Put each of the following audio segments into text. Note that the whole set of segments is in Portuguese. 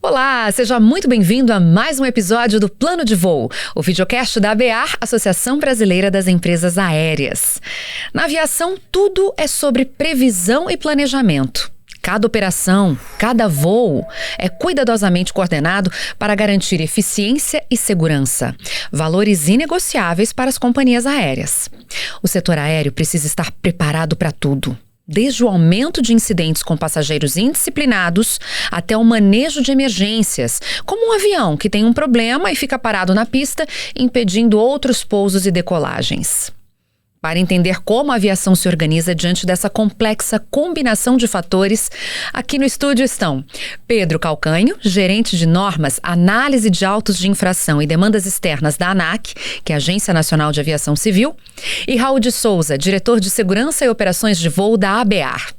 Olá, seja muito bem-vindo a mais um episódio do Plano de Voo, o videocast da ABAR, Associação Brasileira das Empresas Aéreas. Na aviação, tudo é sobre previsão e planejamento. Cada operação, cada voo é cuidadosamente coordenado para garantir eficiência e segurança, valores inegociáveis para as companhias aéreas. O setor aéreo precisa estar preparado para tudo, desde o aumento de incidentes com passageiros indisciplinados até o manejo de emergências, como um avião que tem um problema e fica parado na pista, impedindo outros pousos e decolagens. Para entender como a aviação se organiza diante dessa complexa combinação de fatores, aqui no estúdio estão Pedro Calcanho, gerente de normas, análise de autos de infração e demandas externas da ANAC, que é a Agência Nacional de Aviação Civil, e Raul de Souza, diretor de segurança e operações de voo da ABAR.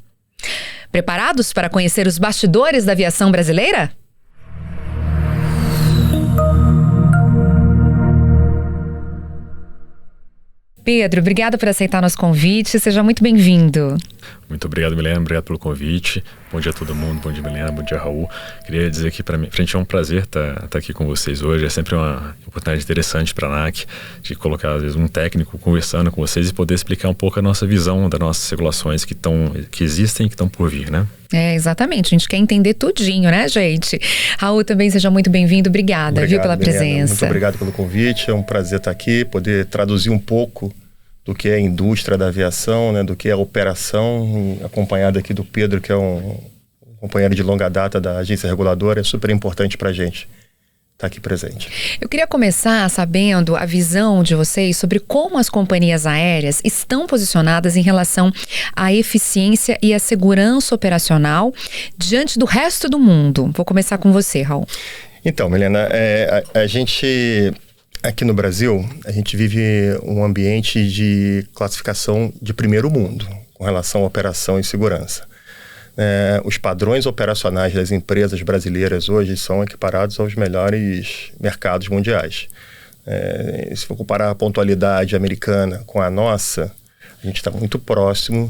Preparados para conhecer os bastidores da aviação brasileira? Pedro, obrigada por aceitar nosso convite. Seja muito bem-vindo. Muito obrigado, Milena. Obrigado pelo convite. Bom dia a todo mundo. Bom dia, Milena. Bom dia, Raul. Queria dizer que, para mim, frente é um prazer estar aqui com vocês hoje. É sempre uma oportunidade interessante para a ANAC de colocar, às vezes, um técnico conversando com vocês e poder explicar um pouco a nossa visão das nossas regulações que existem e que estão por vir, né? É, exatamente. A gente quer entender tudinho, né, gente? Raul, também seja muito bem-vindo. Obrigada, viu, pela Milena. presença. Muito obrigado pelo convite. É um prazer estar aqui, poder traduzir um pouco do que é a indústria da aviação, né, do que é a operação, acompanhado aqui do Pedro, que é um companheiro de longa data da agência reguladora. É super importante para a gente estar aqui presente. Eu queria começar sabendo a visão de vocês sobre como as companhias aéreas estão posicionadas em relação à eficiência e à segurança operacional diante do resto do mundo. Vou começar com você, Raul. Então, Milena, a gente... Aqui no Brasil, a gente vive um ambiente de classificação de primeiro mundo com relação à operação e segurança. Os padrões operacionais das empresas brasileiras hoje são equiparados aos melhores mercados mundiais. Se for comparar a pontualidade americana com a nossa, a gente está muito próximo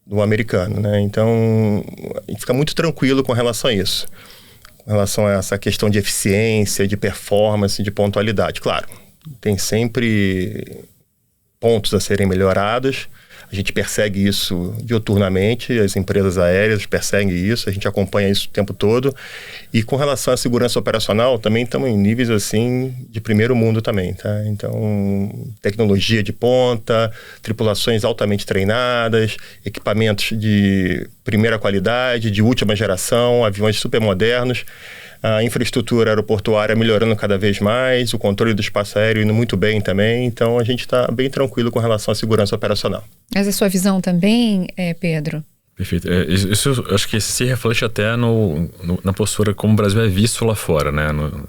do americano, né? Então, a gente fica muito tranquilo com relação a isso. Com relação a essa questão de eficiência, de performance, de pontualidade. Claro, tem sempre pontos a serem melhorados. A gente persegue isso diuturnamente, as empresas aéreas perseguem isso, a gente acompanha isso o tempo todo. E com relação à segurança operacional, também estamos em níveis assim de primeiro mundo também, tá? Então, tecnologia de ponta, tripulações altamente treinadas, equipamentos de primeira qualidade, de última geração, aviões super modernos. A infraestrutura aeroportuária melhorando cada vez mais, o controle do espaço aéreo indo muito bem também. Então, a gente está bem tranquilo com relação à segurança operacional. Mas a sua visão também, Pedro? Perfeito. Isso eu acho que se reflete até na postura como o Brasil é visto lá fora, né,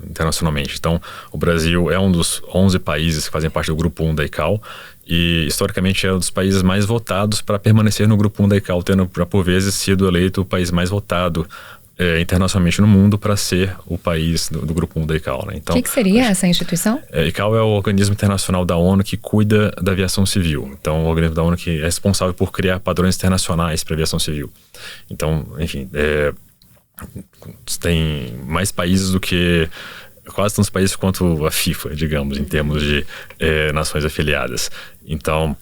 internacionalmente. Então, o Brasil é um dos 11 países que fazem parte do Grupo 1 da ICAO e, historicamente, é um dos países mais votados para permanecer no Grupo 1 da ICAO, tendo, por vezes, sido eleito o país mais votado internacionalmente no mundo para ser o país do Grupo 1 da ICAO, né? Então, o que seria essa instituição? ICAO é o organismo internacional da ONU que cuida da aviação civil. Então, o organismo da ONU que é responsável por criar padrões internacionais para a aviação civil. Então, enfim, tem mais países do que... quase tantos países quanto a FIFA, digamos, em termos de nações afiliadas. Então,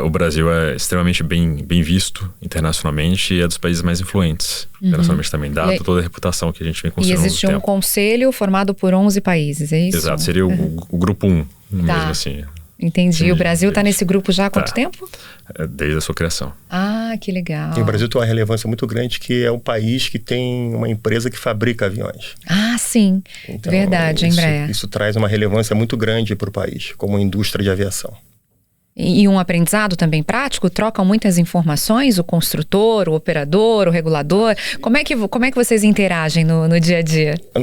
o Brasil é extremamente bem visto internacionalmente e é dos países mais influentes internacionalmente também, dado toda a reputação que a gente vem construindo. E existe um conselho formado por 11 países, é isso? Exato, seria o Grupo 1, mesmo assim. Entendi. O Brasil está nesse grupo já há quanto tempo? Desde a sua criação. Ah, que legal. E o Brasil tem uma relevância muito grande, que é o país que tem uma empresa que fabrica aviões. Ah, sim. Então, verdade, a Embraer. Isso traz uma relevância muito grande para o país, como indústria de aviação. E um aprendizado também prático? Trocam muitas informações, o construtor, o operador, o regulador? Como é que vocês interagem no dia a dia? A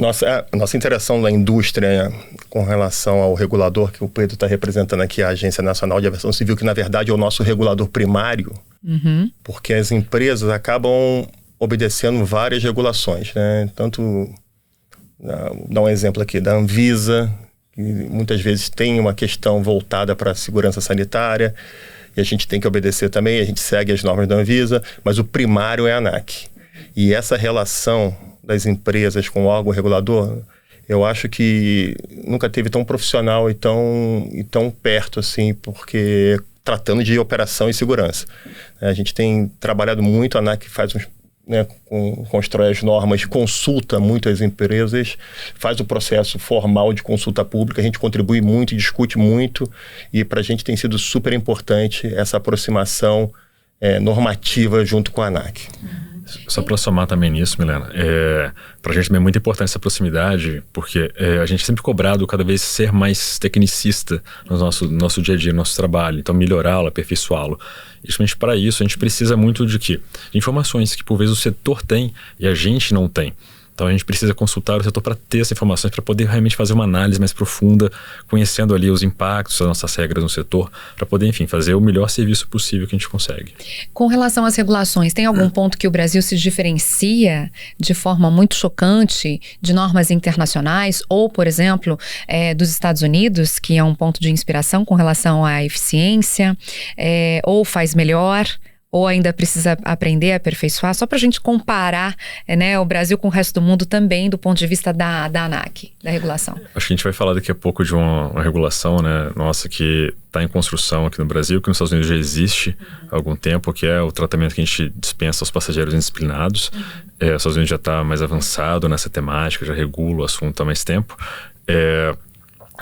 nossa interação da indústria com relação ao regulador, que o Pedro está representando aqui, a Agência Nacional de Aviação Civil, que na verdade é o nosso regulador primário, porque as empresas acabam obedecendo várias regulações, né? Tanto, vou dar um exemplo aqui, da Anvisa, que muitas vezes tem uma questão voltada para a segurança sanitária, e a gente tem que obedecer também, a gente segue as normas da Anvisa, mas o primário é a ANAC. E essa relação das empresas com o órgão regulador, eu acho que nunca teve tão profissional e tão perto assim, porque tratando de operação e segurança. A gente tem trabalhado muito, a ANAC faz constrói as normas, consulta muito as empresas, faz o processo formal de consulta pública, a gente contribui muito e discute muito, e para a gente tem sido super importante essa aproximação normativa junto com a ANAC. Só para somar também nisso, Milena, para a gente também é muito importante essa proximidade, porque a gente é sempre cobrado cada vez ser mais tecnicista no nosso dia a dia, no nosso trabalho, então melhorá-lo, aperfeiçoá-lo. E justamente para isso a gente precisa muito de quê? De informações que por vezes o setor tem e a gente não tem. Então a gente precisa consultar o setor para ter essas informações, para poder realmente fazer uma análise mais profunda, conhecendo ali os impactos das nossas regras no setor, para poder, enfim, fazer o melhor serviço possível que a gente consegue. Com relação às regulações, tem algum ponto que o Brasil se diferencia de forma muito chocante de normas internacionais ou, por exemplo, dos Estados Unidos, que é um ponto de inspiração com relação à eficiência, ou faz melhor? Ou ainda precisa aprender a aperfeiçoar? Só para a gente comparar o Brasil com o resto do mundo também do ponto de vista da ANAC, da regulação. Acho que a gente vai falar daqui a pouco de uma regulação, nossa, que está em construção aqui no Brasil, que nos Estados Unidos já existe há algum tempo, que é o tratamento que a gente dispensa aos passageiros indisciplinados. Os Estados Unidos já está mais avançado nessa temática, já regula o assunto há mais tempo.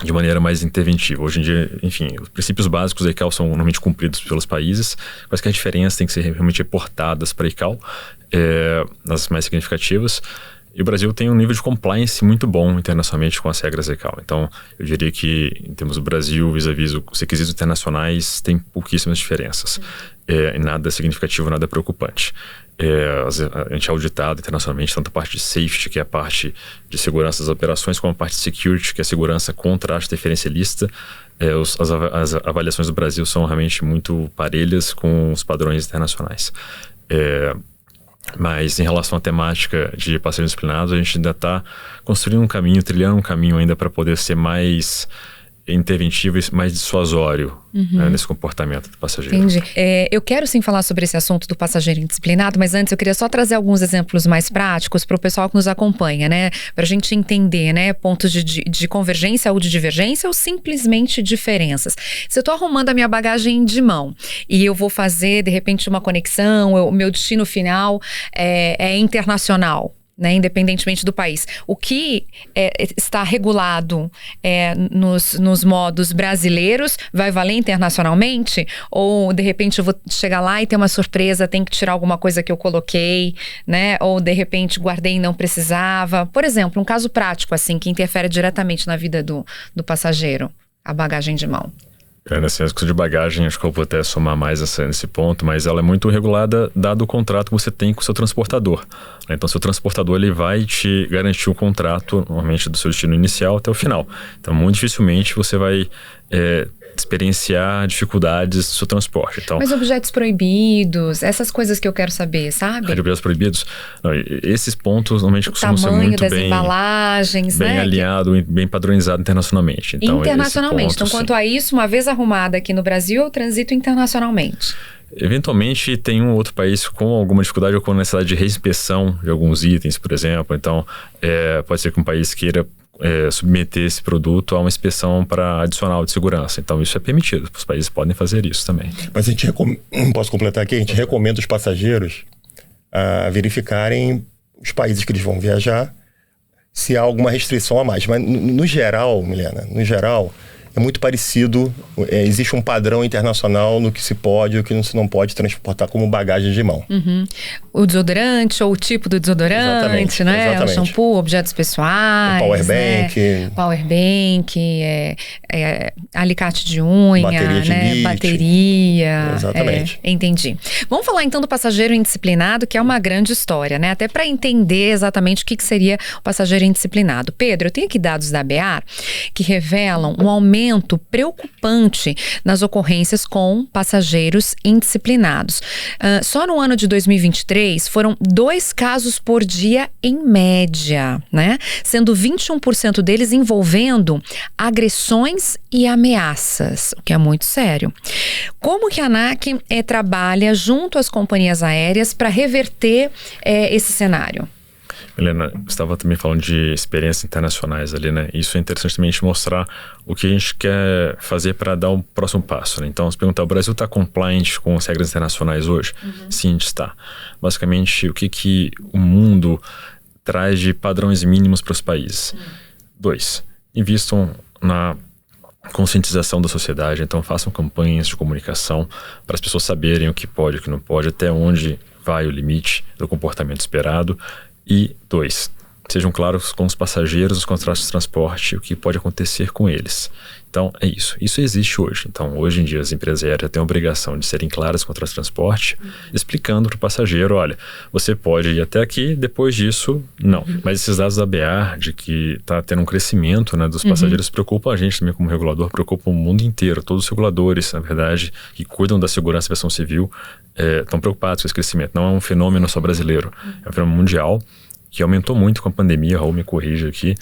De maneira mais interventiva. Hoje em dia, enfim, os princípios básicos da ICAO são normalmente cumpridos pelos países, mas que as diferenças têm que ser realmente reportadas para a ICAO, as mais significativas. E o Brasil tem um nível de compliance muito bom internacionalmente com as regras da ICAO. Então, eu diria que, em termos do Brasil, vis-à-vis os requisitos internacionais, tem pouquíssimas diferenças. E nada significativo, nada preocupante. A gente é auditado internacionalmente, tanto a parte de safety, que é a parte de segurança das operações, como a parte de security, que é a segurança contra a arte diferencialista. As avaliações do Brasil são realmente muito parelhas com os padrões internacionais. Mas em relação à temática de passageiros disciplinados, a gente ainda está construindo um caminho, trilhando um caminho ainda para poder ser mais interventivo e mais dissuasório nesse comportamento do passageiro. Entendi. Eu quero sim falar sobre esse assunto do passageiro indisciplinado, mas antes eu queria só trazer alguns exemplos mais práticos para o pessoal que nos acompanha, para a gente entender, pontos de convergência ou de divergência ou simplesmente diferenças. Se eu estou arrumando a minha bagagem de mão e eu vou fazer, de repente, uma conexão, o meu destino final é internacional, independentemente do país. O que está regulado nos modos brasileiros vai valer internacionalmente? Ou, de repente, eu vou chegar lá e ter uma surpresa, tem que tirar alguma coisa que eu coloquei, Ou, de repente, guardei e não precisava. Por exemplo, um caso prático, assim, que interfere diretamente na vida do passageiro, a bagagem de mão. Nessa questão de bagagem, acho que eu vou até somar mais nesse ponto, mas ela é muito regulada dado o contrato que você tem com o seu transportador. Então, seu transportador ele vai te garantir o contrato, normalmente, do seu destino inicial até o final. Então, muito dificilmente você vai experienciar dificuldades do seu transporte. Então, mas objetos proibidos, essas coisas que eu quero saber, sabe? Objetos proibidos, não, esses pontos normalmente costumam ser muito das embalagens, bem alinhado, bem padronizado internacionalmente. Então, internacionalmente. Então, quanto a isso, uma vez arrumada aqui no Brasil, eu transito internacionalmente. Eventualmente tem um outro país com alguma dificuldade ou com necessidade de reinspeção de alguns itens, por exemplo. Então, pode ser que um país queira submeter esse produto a uma inspeção adicional de segurança. Então, isso é permitido. Os países podem fazer isso também. Mas a gente posso completar aqui? A gente recomenda os passageiros a verificarem os países que eles vão viajar, se há alguma restrição a mais. Mas, no geral, Milena, é muito parecido, existe um padrão internacional no que se pode e o que se não pode transportar como bagagem de mão. O desodorante ou o tipo do desodorante, exatamente. O shampoo, objetos pessoais, o powerbank, alicate de unha, bateria de lítio. Bateria. Exatamente. Entendi. Vamos falar então do passageiro indisciplinado, que é uma grande história, Até para entender exatamente o que seria o passageiro indisciplinado. Pedro, eu tenho aqui dados da ABAR que revelam um aumento preocupante nas ocorrências com passageiros indisciplinados. Só no ano de 2023 foram 2 casos por dia em média, Sendo 21% deles envolvendo agressões e ameaças, o que é muito sério. Como que a ANAC trabalha junto às companhias aéreas para reverter esse cenário? Helena, você estava também falando de experiências internacionais ali, né? Isso é interessante também a gente mostrar o que a gente quer fazer para dar um próximo passo, né? Então, se perguntar, o Brasil está compliant com as regras internacionais hoje? Sim, está. Basicamente, o que o mundo traz de padrões mínimos para os países? 2, invistam na conscientização da sociedade, então façam campanhas de comunicação para as pessoas saberem o que pode e o que não pode, até onde vai o limite do comportamento esperado. E 2, sejam claros com os passageiros, os contratos de transporte, o que pode acontecer com eles. Então, é isso. Isso existe hoje. Então, hoje em dia, as empresas aéreas têm a obrigação de serem claras com o contrato de transporte, explicando para o passageiro, olha, você pode ir até aqui, depois disso, não. Mas esses dados da BA, de que está tendo um crescimento, né, dos passageiros, preocupam a gente também como regulador, preocupam o mundo inteiro. Todos os reguladores, na verdade, que cuidam da segurança da aviação civil, estão preocupados com esse crescimento. Não é um fenômeno só brasileiro, é um fenômeno mundial, que aumentou muito com a pandemia. Raul me corrige aqui,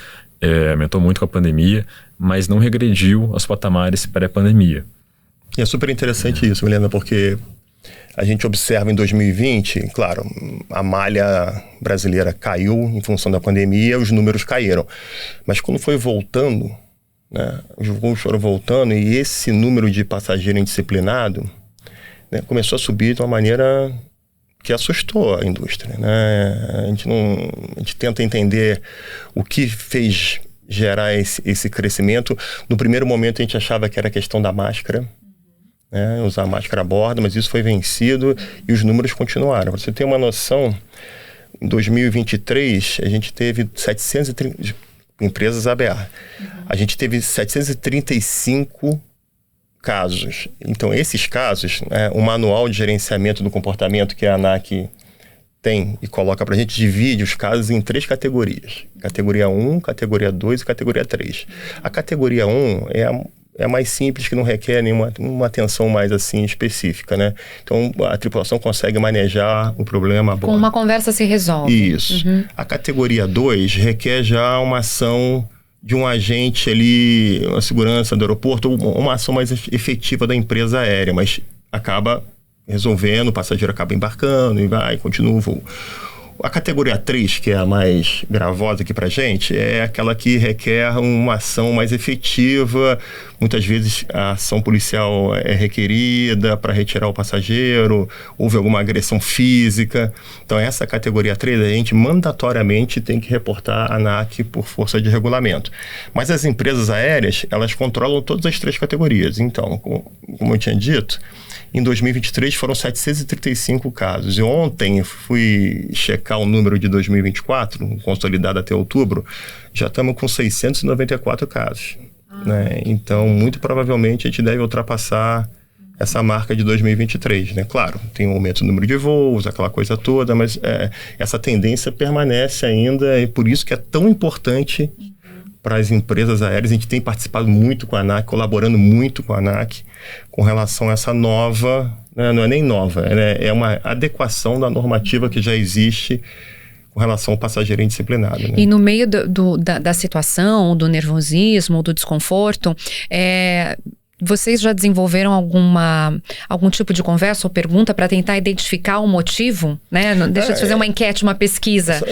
aumentou muito com a pandemia, mas não regrediu aos patamares pré-pandemia. E é super interessante isso, Helena, porque a gente observa em 2020, claro, a malha brasileira caiu em função da pandemia, os números caíram. Mas quando foi voltando, né, os voos foram voltando e esse número de passageiro indisciplinado, né, começou a subir de uma maneira que assustou a indústria, né? A gente tenta entender o que fez gerar esse crescimento. No primeiro momento a gente achava que era a questão da máscara, né? Usar máscara a bordo, mas isso foi vencido e os números continuaram. Para você ter uma noção, em 2023 a gente teve 730 empresas ABA. A gente teve 735 casos. Então, esses casos, o manual de gerenciamento do comportamento que a ANAC tem e coloca para a gente, divide os casos em 3 categorias. Categoria 1, categoria 2 e categoria 3. A categoria 1 é a mais simples, que não requer nenhuma atenção mais assim específica, né? Então, a tripulação consegue manejar o problema a bordo. Com uma conversa se resolve. Isso. A categoria 2 requer já uma ação de um agente ali, uma segurança do aeroporto, uma ação mais efetiva da empresa aérea, mas acaba resolvendo, o passageiro acaba embarcando e vai, continua o voo. A categoria 3, que é a mais gravosa aqui pra gente, é aquela que requer uma ação mais efetiva. Muitas vezes a ação policial é requerida para retirar o passageiro, houve alguma agressão física. Então, essa categoria 3, a gente mandatoriamente tem que reportar a ANAC por força de regulamento. Mas as empresas aéreas, elas controlam todas as 3 categorias. Então, como eu tinha dito, em 2023 foram 735 casos. E ontem fui checar o número de 2024, consolidado até outubro, já estamos com 694 casos. Né? Então, muito provavelmente, a gente deve ultrapassar essa marca de 2023. Né? Claro, tem um aumento no número de voos, aquela coisa toda, mas essa tendência permanece ainda, e por isso que é tão importante para as empresas aéreas. A gente tem participado muito com a ANAC, colaborando muito com a ANAC com relação a essa nova, né, não é nem nova, é uma adequação da normativa que já existe com relação ao passageiro indisciplinado. Né? E no meio da situação, do nervosismo, do desconforto, vocês já desenvolveram algum tipo de conversa ou pergunta para tentar identificar o motivo? Né? Deixa eu fazer uma enquete, uma pesquisa.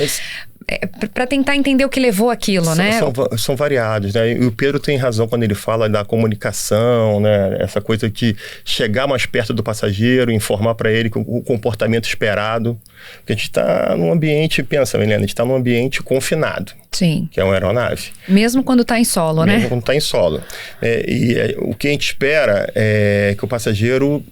Para tentar entender o que levou aquilo, né? São variados, né? E o Pedro tem razão quando ele fala da comunicação, né? Essa coisa de chegar mais perto do passageiro, informar para ele o comportamento esperado. Porque a gente está num ambiente, pensa, Helena, a gente está num ambiente confinado. Sim. Que é uma aeronave. Mesmo quando está em solo, né? Mesmo quando está em solo. O que a gente espera é que o passageiro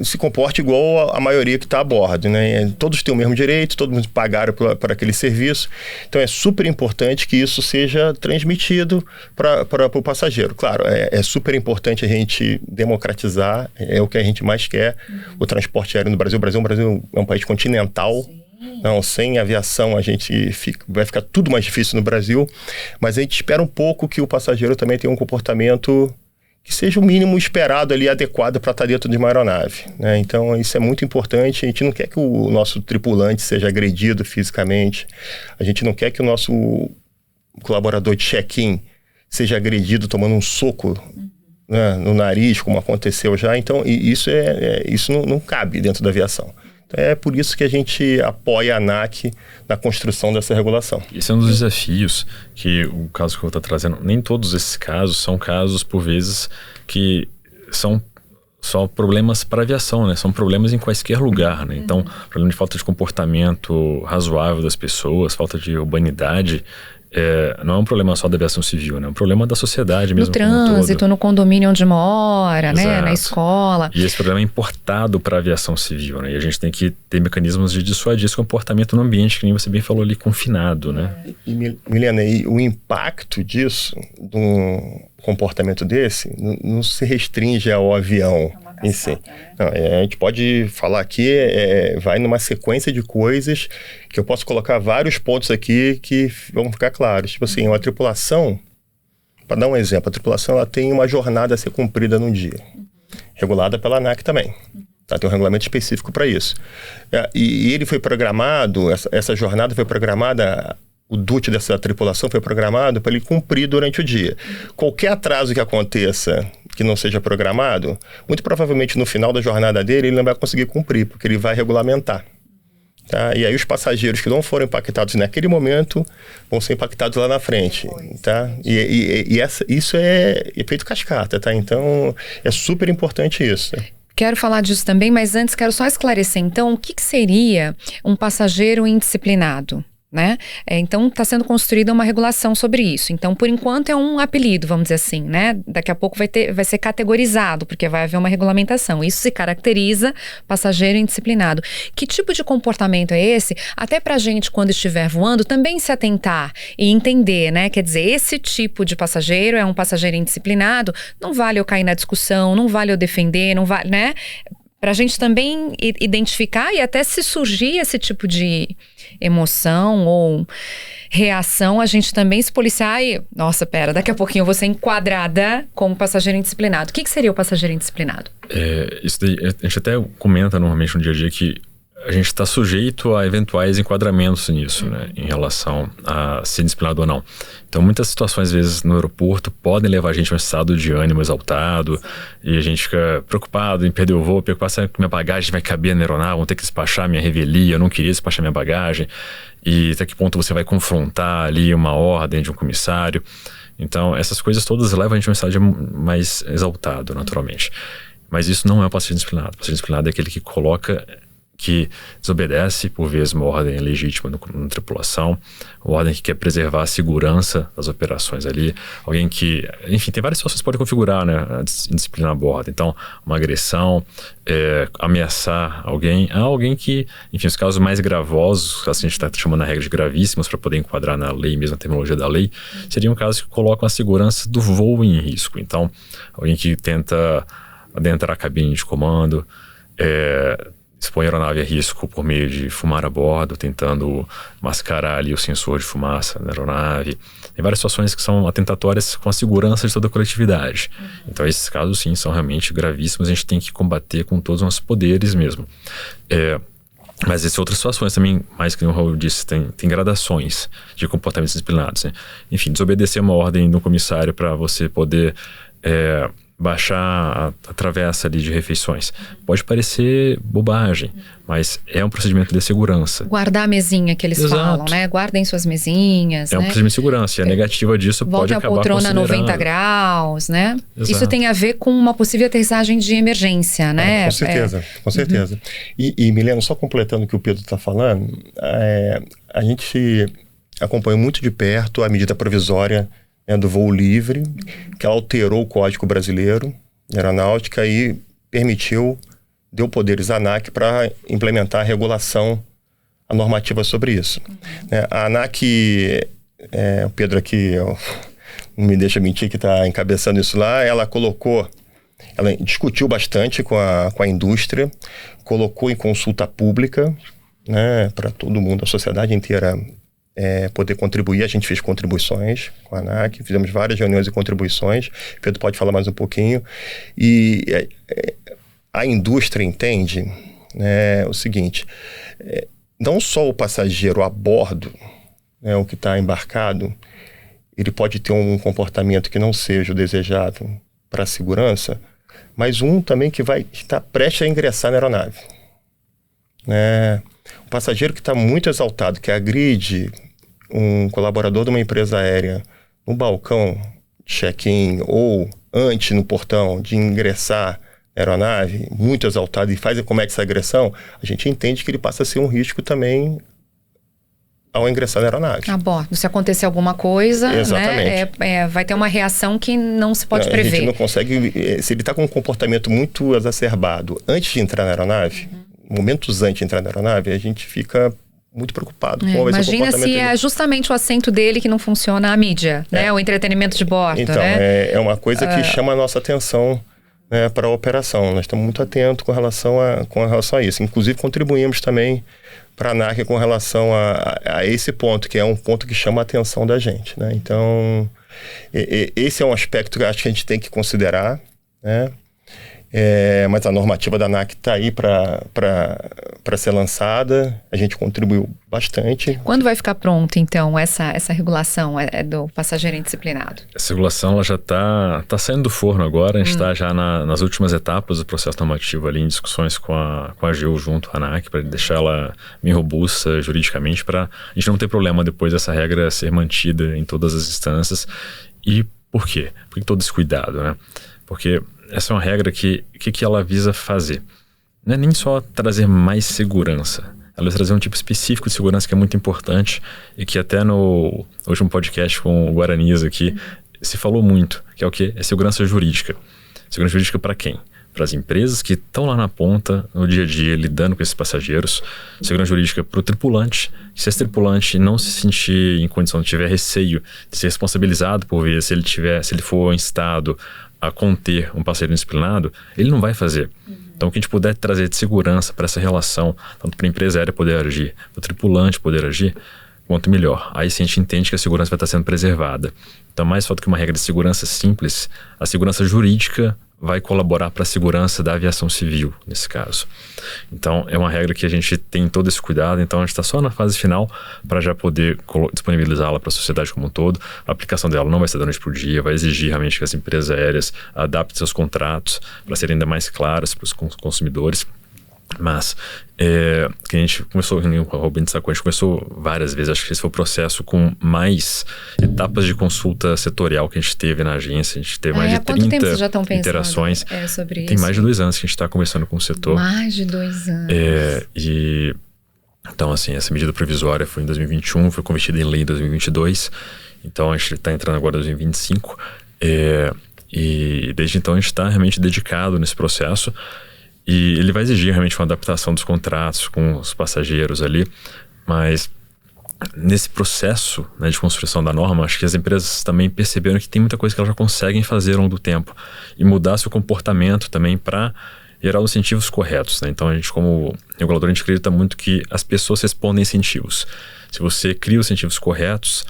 se comporte igual a maioria que está a bordo, né? Todos têm o mesmo direito, todos pagaram por aquele serviço. Então, é super importante que isso seja transmitido para o passageiro. Claro, é super importante a gente democratizar, é o que a gente mais quer, o transporte aéreo no Brasil. O Brasil é um país continental. Sim. Não, sem aviação vai ficar tudo mais difícil no Brasil, mas a gente espera um pouco que o passageiro também tenha um comportamento que seja o mínimo esperado ali, adequado para estar dentro de uma aeronave, né? Então, isso é muito importante. A gente não quer que o nosso tripulante seja agredido fisicamente. A gente não quer que o nosso colaborador de check-in seja agredido tomando um soco, né, no nariz, como aconteceu já. Então, isso não cabe dentro da aviação. É por isso que a gente apoia a ANAC na construção dessa regulação. Esse é um dos desafios que o caso que eu estou trazendo, nem todos esses casos são casos, por vezes, que são só problemas para aviação, né? São problemas em quaisquer lugar, né? Então, problema de falta de comportamento razoável das pessoas, falta de urbanidade, não é um problema só da aviação civil, né? É um problema da sociedade mesmo. No trânsito, no condomínio onde mora, Exato. né? Na escola. E esse problema é importado para a aviação civil, né? E a gente tem que ter mecanismos de dissuadir esse comportamento no ambiente, que nem você bem falou ali, confinado, né? E Milena, e o impacto disso, do comportamento desse, não se restringe ao avião em si. Não, a gente pode falar aqui, vai numa sequência de coisas que eu posso colocar vários pontos aqui que vão ficar claros. Tipo assim, uma tripulação, para dar um exemplo, a tripulação ela tem uma jornada a ser cumprida num dia, regulada pela ANAC também. Tá? Tem um regulamento específico para isso. E ele foi programado, essa jornada foi programada, o duty dessa tripulação foi programado para ele cumprir durante o dia. Qualquer atraso que aconteça que não seja programado, muito provavelmente no final da jornada dele ele não vai conseguir cumprir, porque ele vai regulamentar. Tá? E aí os passageiros que não foram impactados naquele momento vão ser impactados lá na frente. Tá? Isso é efeito cascata, tá? Então é super importante isso. Quero falar disso também, mas antes quero só esclarecer, então, o que seria um passageiro indisciplinado? Né? Então está sendo construída uma regulação sobre isso. Então, por enquanto é um apelido, vamos dizer assim, né? Daqui a pouco vai ser categorizado, porque vai haver uma regulamentação. Isso se caracteriza passageiro indisciplinado. Que tipo de comportamento é esse? Até para a gente, quando estiver voando, também se atentar e entender, né? Quer dizer, esse tipo de passageiro é um passageiro indisciplinado, não vale eu cair na discussão, não vale eu defender, não vale, né? Para a gente também identificar e até se surgir esse tipo de emoção ou reação, a gente também se policiar e... Nossa, pera, daqui a pouquinho eu vou ser enquadrada como passageiro indisciplinado. O que seria o passageiro indisciplinado? Isso daí, a gente até comenta normalmente no dia a dia que a gente está sujeito a eventuais enquadramentos nisso, né, em relação a ser disciplinado ou não. Então, muitas situações, às vezes, no aeroporto, podem levar a gente a um estado de ânimo exaltado, e a gente fica preocupado em perder o voo, preocupado se minha bagagem vai caber na aeronave, vão ter que despachar minha revelia, eu não queria despachar minha bagagem, e até que ponto você vai confrontar ali uma ordem de um comissário. Então, essas coisas todas levam a gente a um estado mais exaltado, naturalmente. Mas isso não é o passageiro disciplinado. O passageiro disciplinado é aquele que desobedece, por vezes, uma ordem legítima na tripulação, uma ordem que quer preservar a segurança das operações ali, alguém que, enfim, tem várias situações que podem configurar, né, a indisciplina a bordo. Então, uma agressão, ameaçar alguém que, enfim, os casos mais gravosos, os casos que a gente está chamando a regra de gravíssimos para poder enquadrar na lei, mesmo a terminologia da lei, seriam casos que colocam a segurança do voo em risco. Então, alguém que tenta adentrar a cabine de comando, expõe a aeronave a risco por meio de fumar a bordo, tentando mascarar ali o sensor de fumaça na aeronave. Tem várias situações que são atentatórias com a segurança de toda a coletividade. Então, esses casos, sim, são realmente gravíssimos. A gente tem que combater com todos os nossos poderes mesmo. Mas existem outras situações também, mais que o Raul disse, tem gradações de comportamentos disciplinados, né? Enfim, desobedecer uma ordem do comissário para você poder... baixar a travessa ali de refeições. Pode parecer bobagem, mas é um procedimento de segurança. Guardar a mesinha que eles falam, né? Guardem suas mesinhas, um procedimento de segurança, e a negativa disso pode acabar considerando. Volta a poltrona 90 graus, né? Exato. Isso tem a ver com uma possível aterrissagem de emergência, né? Com certeza, com certeza. E Milena, só completando o que o Pedro está falando, a gente acompanhou muito de perto a medida provisória do voo livre, que ela alterou o Código Brasileiro de Aeronáutica e deu poderes à ANAC para implementar a regulação, a normativa sobre isso. A ANAC, o Pedro aqui não me deixa mentir que está encabeçando isso lá, ela discutiu bastante com a indústria, colocou em consulta pública, né, para todo mundo, a sociedade inteira poder contribuir. A gente fez contribuições com a ANAC, fizemos várias reuniões e contribuições. Pedro pode falar mais um pouquinho. E a indústria entende o seguinte, não só o passageiro a bordo, o que está embarcado, ele pode ter um comportamento que não seja o desejado para a segurança, mas também que vai estar prestes a ingressar na aeronave. né? O passageiro que está muito exaltado, que agride um colaborador de uma empresa aérea no balcão de check-in ou antes no portão de ingressar na aeronave, muito exaltado, e comete essa agressão, a gente entende que ele passa a ser um risco também ao ingressar na aeronave. A bordo. Se acontecer alguma coisa, exatamente, né, vai ter uma reação que não se pode prever. A gente não consegue... Se ele está com um comportamento muito exacerbado antes de entrar na aeronave, momentos antes de entrar na aeronave, a gente fica muito preocupado com esse comportamento. Imagina se é justamente o assento dele que não funciona a mídia, né? O entretenimento de bordo, então, né? É uma coisa que chama a nossa atenção, né, para a operação. Nós estamos muito atentos com relação a isso. Inclusive, contribuímos também para a ANAC com relação a esse ponto, que é um ponto que chama a atenção da gente, né? Então, esse é um aspecto que eu acho que a gente tem que considerar, né? Mas a normativa da ANAC está aí para ser lançada. A gente contribuiu bastante. Quando vai ficar pronta, então, essa regulação do passageiro indisciplinado? Essa regulação ela já está saindo do forno agora. A gente está já nas últimas etapas do processo normativo ali, em discussões com a AGU junto à ANAC, para deixar ela bem robusta juridicamente, para a gente não ter problema depois dessa regra ser mantida em todas as instâncias. E por quê? Por que todo esse cuidado, né? Porque essa é uma regra que ela visa fazer. Não é nem só trazer mais segurança. Ela vai trazer um tipo específico de segurança que é muito importante e que até no último podcast com o Guaranias aqui se falou muito, que é o quê? É segurança jurídica. Segurança jurídica para quem? Para as empresas que estão lá na ponta, no dia a dia, lidando com esses passageiros. Segurança jurídica para o tripulante. Se esse tripulante não se sentir em condição, tiver receio de ser responsabilizado por ver se ele for instado a conter um passageiro indisciplinado, ele não vai fazer. Então, o que a gente puder trazer de segurança para essa relação, tanto para a empresa aérea poder agir, para o tripulante poder agir, quanto melhor. Aí sim a gente entende que a segurança vai estar sendo preservada. Então, mais só do que uma regra de segurança simples, a segurança jurídica vai colaborar para a segurança da aviação civil, nesse caso. Então, é uma regra que a gente tem todo esse cuidado. Então, a gente está só na fase final para já poder disponibilizá-la para a sociedade como um todo. A aplicação dela não vai ser da noite para o dia, vai exigir realmente que as empresas aéreas adaptem seus contratos para serem ainda mais claros para os consumidores. Mas, que a gente começou, o Robin sacou, a gente começou várias vezes, acho que esse foi o processo com mais etapas de consulta setorial que a gente teve na agência. A gente teve mais de 30 interações. Sobre Tem isso? mais de 2 anos que a gente está conversando com o setor. Mais de 2 anos. Então, assim, essa medida provisória foi em 2021, foi convertida em lei em 2022. Então, a gente está entrando agora em 2025. E desde então, a gente está realmente dedicado nesse processo. E ele vai exigir realmente uma adaptação dos contratos com os passageiros ali, mas nesse processo, né, de construção da norma, acho que as empresas também perceberam que tem muita coisa que elas já conseguem fazer ao longo do tempo e mudar seu comportamento também para gerar os incentivos corretos, né? Então a gente, como regulador, a gente acredita muito que as pessoas respondem a incentivos. Se você cria os incentivos corretos,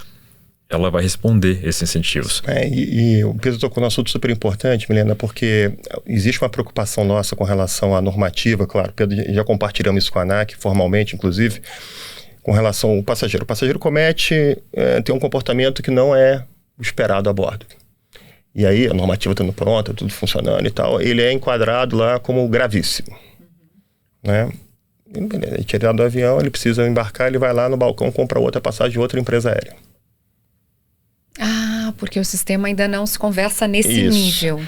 ela vai responder esses incentivos. E o Pedro tocou num assunto super importante, Milena, porque existe uma preocupação nossa com relação à normativa, claro, Pedro, já compartilhamos isso com a ANAC, formalmente, inclusive, com relação ao passageiro. O passageiro tem um comportamento que não é o esperado a bordo. E aí, a normativa estando pronta, tudo funcionando e tal, ele é enquadrado lá como gravíssimo, né? Ele é tirado do avião, ele precisa embarcar, ele vai lá no balcão, compra outra passagem de outra empresa aérea. Porque o sistema ainda não se conversa nesse nível.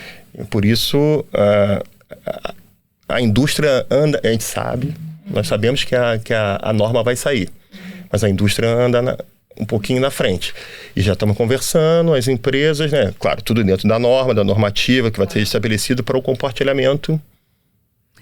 Por isso, a indústria anda, a gente sabe, nós sabemos que a norma vai sair, mas a indústria anda um pouquinho na frente. E já estamos conversando, as empresas, né? Claro, tudo dentro da norma, da normativa que vai ser estabelecido para o compartilhamento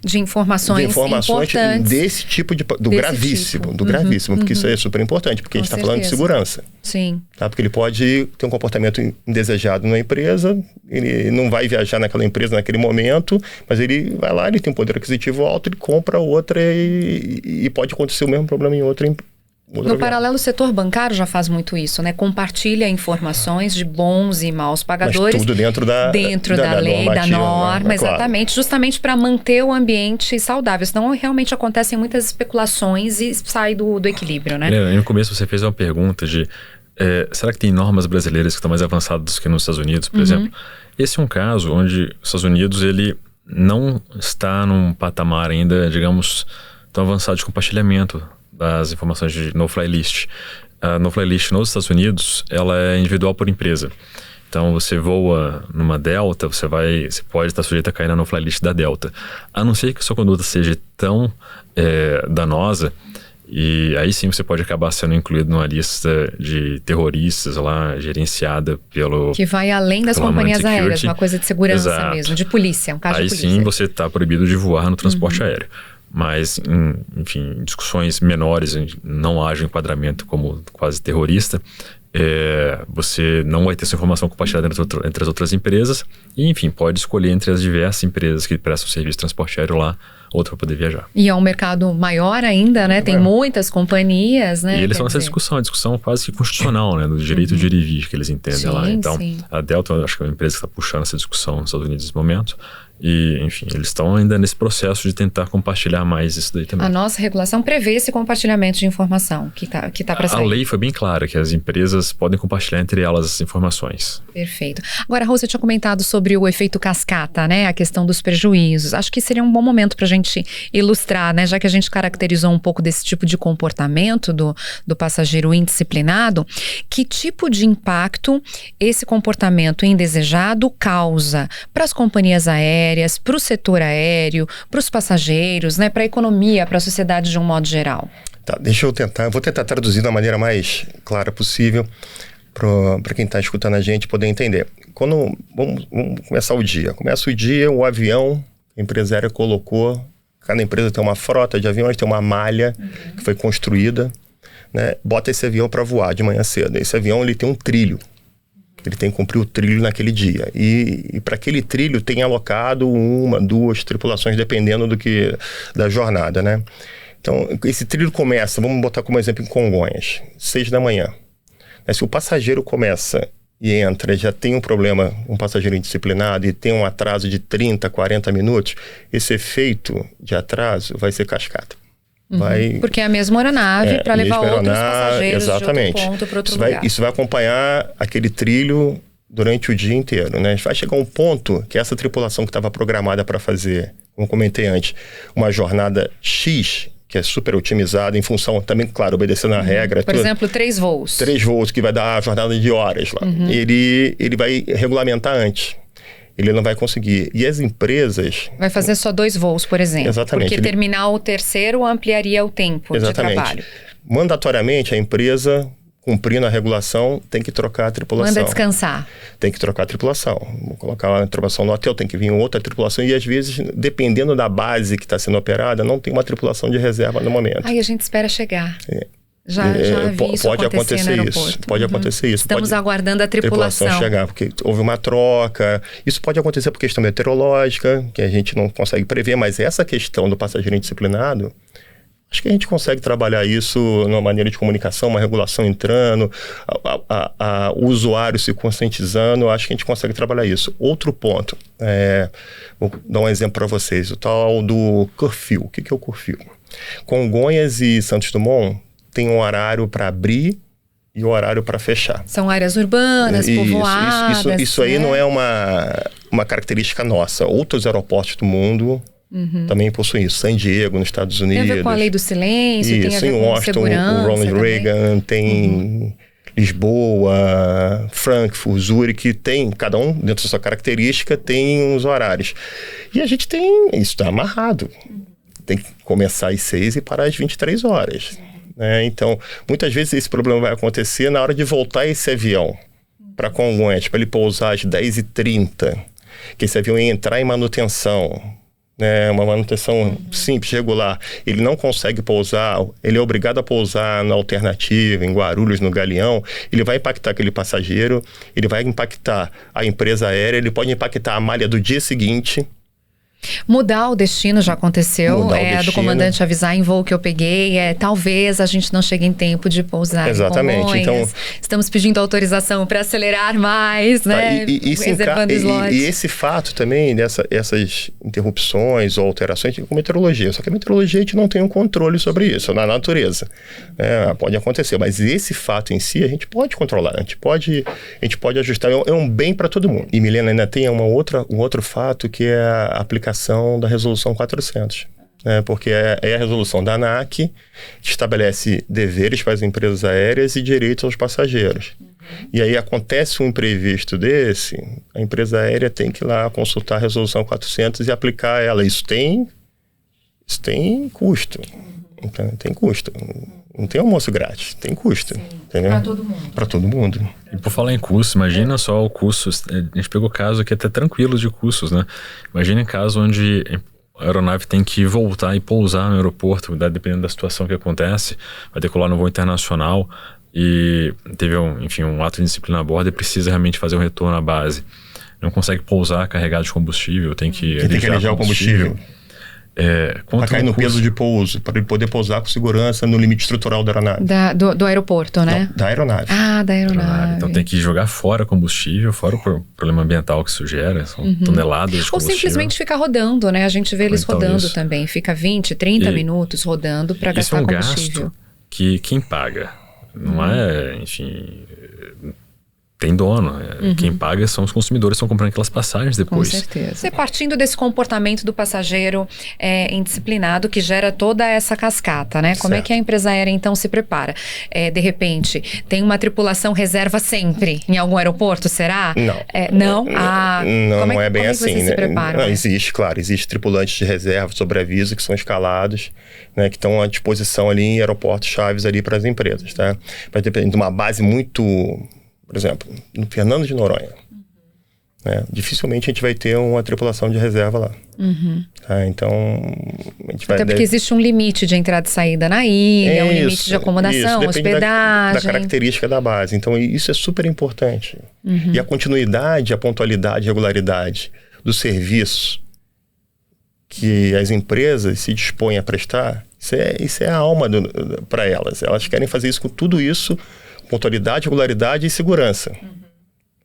de informações importantes desse tipo do gravíssimo, porque isso é super importante, porque a gente está falando de segurança. Sim. Tá? Porque ele pode ter um comportamento indesejado na empresa, ele não vai viajar naquela empresa naquele momento, mas ele vai lá, ele tem um poder aquisitivo alto, ele compra outra e pode acontecer o mesmo problema em outra empresa. No paralelo, o setor bancário já faz muito isso, né? Compartilha informações de bons e maus pagadores. Mas tudo dentro da lei, da norma, exatamente, claro. Justamente para manter o ambiente saudável. Senão realmente acontecem muitas especulações e sai do equilíbrio, né? No começo você fez uma pergunta de será que tem normas brasileiras que estão mais avançadas que nos Estados Unidos, por exemplo? Esse é um caso onde os Estados Unidos ele não está num patamar ainda, digamos, tão avançado de compartilhamento das informações de no-fly list. A no-fly list nos Estados Unidos, ela é individual por empresa. Então, você voa numa Delta, você pode estar sujeito a cair na no-fly list da Delta. A não ser que sua conduta seja tão danosa, e aí sim você pode acabar sendo incluído numa lista de terroristas lá, gerenciada pelo... Que vai além das companhias aéreas, uma coisa de segurança. Exato. Mesmo, de polícia, um caso aí de polícia. Aí sim você está proibido de voar no transporte aéreo. Mas, enfim, em discussões menores, não haja enquadramento como quase terrorista, você não vai ter essa informação compartilhada entre as outras empresas e, enfim, pode escolher entre as diversas empresas que prestam serviço de transporte aéreo lá, outra para poder viajar. E é um mercado maior ainda, né? Tem muitas companhias, né? E eles estão nessa discussão, a discussão quase que constitucional, né? Do direito de ir e vir que eles entendem lá. Então, a Delta, acho que é uma empresa que está puxando essa discussão nos Estados Unidos nesse momento. E, enfim, eles estão ainda nesse processo de tentar compartilhar mais isso daí também. A nossa regulação prevê esse compartilhamento de informação que tá para sair. A lei foi bem clara que as empresas podem compartilhar entre elas as informações. Perfeito. Agora, Rô, você tinha comentado sobre o efeito cascata, né? A questão dos prejuízos. Acho que seria um bom momento para a gente ilustrar, né? Já que a gente caracterizou um pouco desse tipo de comportamento do passageiro indisciplinado, que tipo de impacto esse comportamento indesejado causa para as companhias aéreas, para o setor aéreo, para os passageiros, né, para a economia, para a sociedade de um modo geral? Tá, vou tentar traduzir da maneira mais clara possível para quem está escutando a gente poder entender. Vamos começar o dia. Começa o dia, o avião, a empresa aérea colocou, cada empresa tem uma frota de aviões, tem uma malha que foi construída, né, bota esse avião para voar de manhã cedo. Esse avião ele tem um trilho. Ele tem que cumprir o trilho naquele dia. E para aquele trilho tem alocado 1, 2 tripulações, dependendo da jornada, né? Então, esse trilho começa, vamos botar como exemplo em Congonhas, 6 da manhã. Mas se o passageiro começa e entra, já tem um problema, um passageiro indisciplinado, e tem um atraso de 30, 40 minutos, esse efeito de atraso vai ser cascata. Porque é a mesma aeronave para levar outros passageiros de outro ponto para outro lugar. Isso vai acompanhar aquele trilho durante o dia inteiro, né? Vai chegar um ponto que essa tripulação que estava programada para fazer, como comentei antes, uma jornada X, que é super otimizada em função, também, claro, obedecendo a regra. Por exemplo, 3 voos. 3 voos, que vai dar a jornada de horas lá. Ele vai regulamentar antes. Ele não vai conseguir. E as empresas... Vai fazer só 2 voos, por exemplo. Exatamente. Porque terminar o terceiro ampliaria o tempo de trabalho. Mandatoriamente, a empresa, cumprindo a regulação, tem que trocar a tripulação. Manda descansar. Tem que trocar a tripulação. Vou colocar uma tripulação no hotel, tem que vir outra tripulação. E às vezes, dependendo da base que está sendo operada, não tem uma tripulação de reserva no momento. Aí a gente espera chegar. Já vi isso pode acontecer no aeroporto. Pode acontecer isso. Estamos aguardando a tripulação chegar, porque houve uma troca. Isso pode acontecer por questão meteorológica, que a gente não consegue prever, mas essa questão do passageiro indisciplinado, acho que a gente consegue trabalhar isso numa maneira de comunicação, uma regulação entrando, o usuário se conscientizando, acho que a gente consegue trabalhar isso. Outro ponto, vou dar um exemplo para vocês, o tal do curfew. O que é o curfew? Congonhas e Santos Dumont tem um horário para abrir e um horário para fechar. São áreas urbanas, povoadas. Isso aí não é uma característica nossa. Outros aeroportos do mundo também possuem isso. San Diego, nos Estados Unidos. Tem a ver com a lei do silêncio, tem a ver com Washington, segurança. O Ronald Reagan, tem Lisboa, Frankfurt, Zurique, tem, cada um dentro da sua característica, tem uns horários. E a gente tem, isso está amarrado. Tem que começar às 6 e parar às 23 horas. Então, muitas vezes esse problema vai acontecer na hora de voltar esse avião para Congonhas, para ele pousar às 10h30, que esse avião ia entrar em manutenção, uma manutenção simples, regular. Ele não consegue pousar, ele é obrigado a pousar na alternativa, em Guarulhos, no Galeão. Ele vai impactar aquele passageiro, ele vai impactar a empresa aérea, ele pode impactar a malha do dia seguinte. Mudar o destino já aconteceu, do comandante avisar em voo que eu peguei, talvez a gente não chegue em tempo de pousar. Exatamente. Então, estamos pedindo autorização para acelerar mais, né? Reservando slots. E esse fato também, essas interrupções ou alterações com meteorologia. Só que a meteorologia a gente não tem um controle sobre isso, na natureza. Pode acontecer, mas esse fato em si a gente pode controlar, a gente pode ajustar, é um bem para todo mundo. E, Milena, ainda tem um outro fato que é a aplicação da resolução 400. porque é a resolução da ANAC que estabelece deveres para as empresas aéreas e direitos aos passageiros. E aí acontece um imprevisto desse, a empresa aérea tem que ir lá consultar a resolução 400 e aplicar ela. Isso tem custo. Então, tem custo. Não tem almoço grátis, tem custo. Entendeu? Para todo mundo. Para todo mundo. E por falar em custo, imagina só o custo. A gente pegou caso aqui até tranquilo de custos, né? Imagina em caso onde a aeronave tem que voltar e pousar no aeroporto, dependendo da situação que acontece, vai decolar no voo internacional e teve um ato de disciplina a bordo e precisa realmente fazer um retorno à base. Não consegue pousar carregado de combustível, tem que alijar o combustível. Para cair no peso de pouso, para ele poder pousar com segurança no limite estrutural da aeronave. Do aeroporto, né? Não, da aeronave. Da aeronave. Então tem que jogar fora combustível, fora o problema ambiental que isso gera, são toneladas de combustível. Ou simplesmente ficar rodando, né? A gente vê eles rodando também, fica 20, 30 minutos rodando para gastar combustível. Isso é um gasto que quem paga, não é, enfim... Tem dono. Quem paga são os consumidores que estão comprando aquelas passagens depois. Com certeza. Partindo desse comportamento do passageiro indisciplinado que gera toda essa cascata, né? Como é que a empresa aérea então se prepara? De repente, tem uma tripulação reserva sempre em algum aeroporto, será? Não. Não. Não é bem assim. Vocês se preparam? Não, existe tripulantes de reserva sobre aviso que são escalados, né, que estão à disposição ali em aeroportos chaves ali para as empresas, tá? Mas dependendo de uma base muito... Por exemplo, no Fernando de Noronha, dificilmente a gente vai ter uma tripulação de reserva lá. Tá? Então, a gente vai... Até porque existe um limite de entrada e saída na ilha, um limite de acomodação, hospedagem. Da característica da base. Então, isso é super importante. E a continuidade, a pontualidade, a regularidade do serviço que as empresas se dispõem a prestar, isso é a alma para elas. Elas querem fazer isso com tudo isso, pontualidade, regularidade e segurança.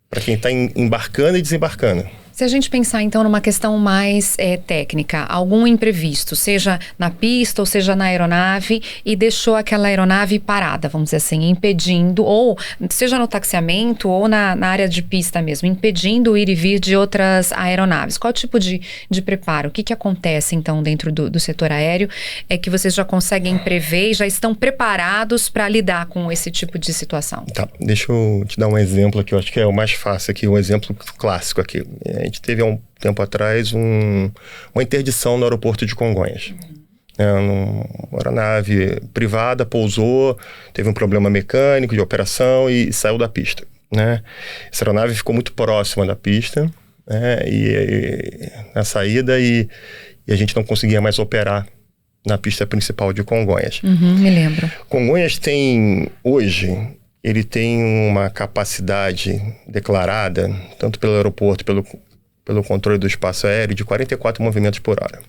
Para quem está embarcando e desembarcando. Se a gente pensar, então, numa questão mais técnica, algum imprevisto, seja na pista ou seja na aeronave, e deixou aquela aeronave parada, vamos dizer assim, impedindo, ou seja no taxiamento ou na área de pista mesmo, impedindo o ir e vir de outras aeronaves. Qual tipo de preparo? O que acontece, então, dentro do setor aéreo? É que vocês já conseguem prever e já estão preparados para lidar com esse tipo de situação? Tá, deixa eu te dar um exemplo aqui, eu acho que é o mais fácil aqui, um exemplo clássico aqui. A gente teve há um tempo atrás uma interdição no aeroporto de Congonhas. Uma aeronave privada pousou, teve um problema mecânico de operação e saiu da pista. Né? Essa aeronave ficou muito próxima da pista, e na saída e a gente não conseguia mais operar na pista principal de Congonhas. Me lembro. Congonhas tem, hoje... Ele tem uma capacidade declarada, tanto pelo aeroporto, pelo controle do espaço aéreo, de 44 movimentos por hora.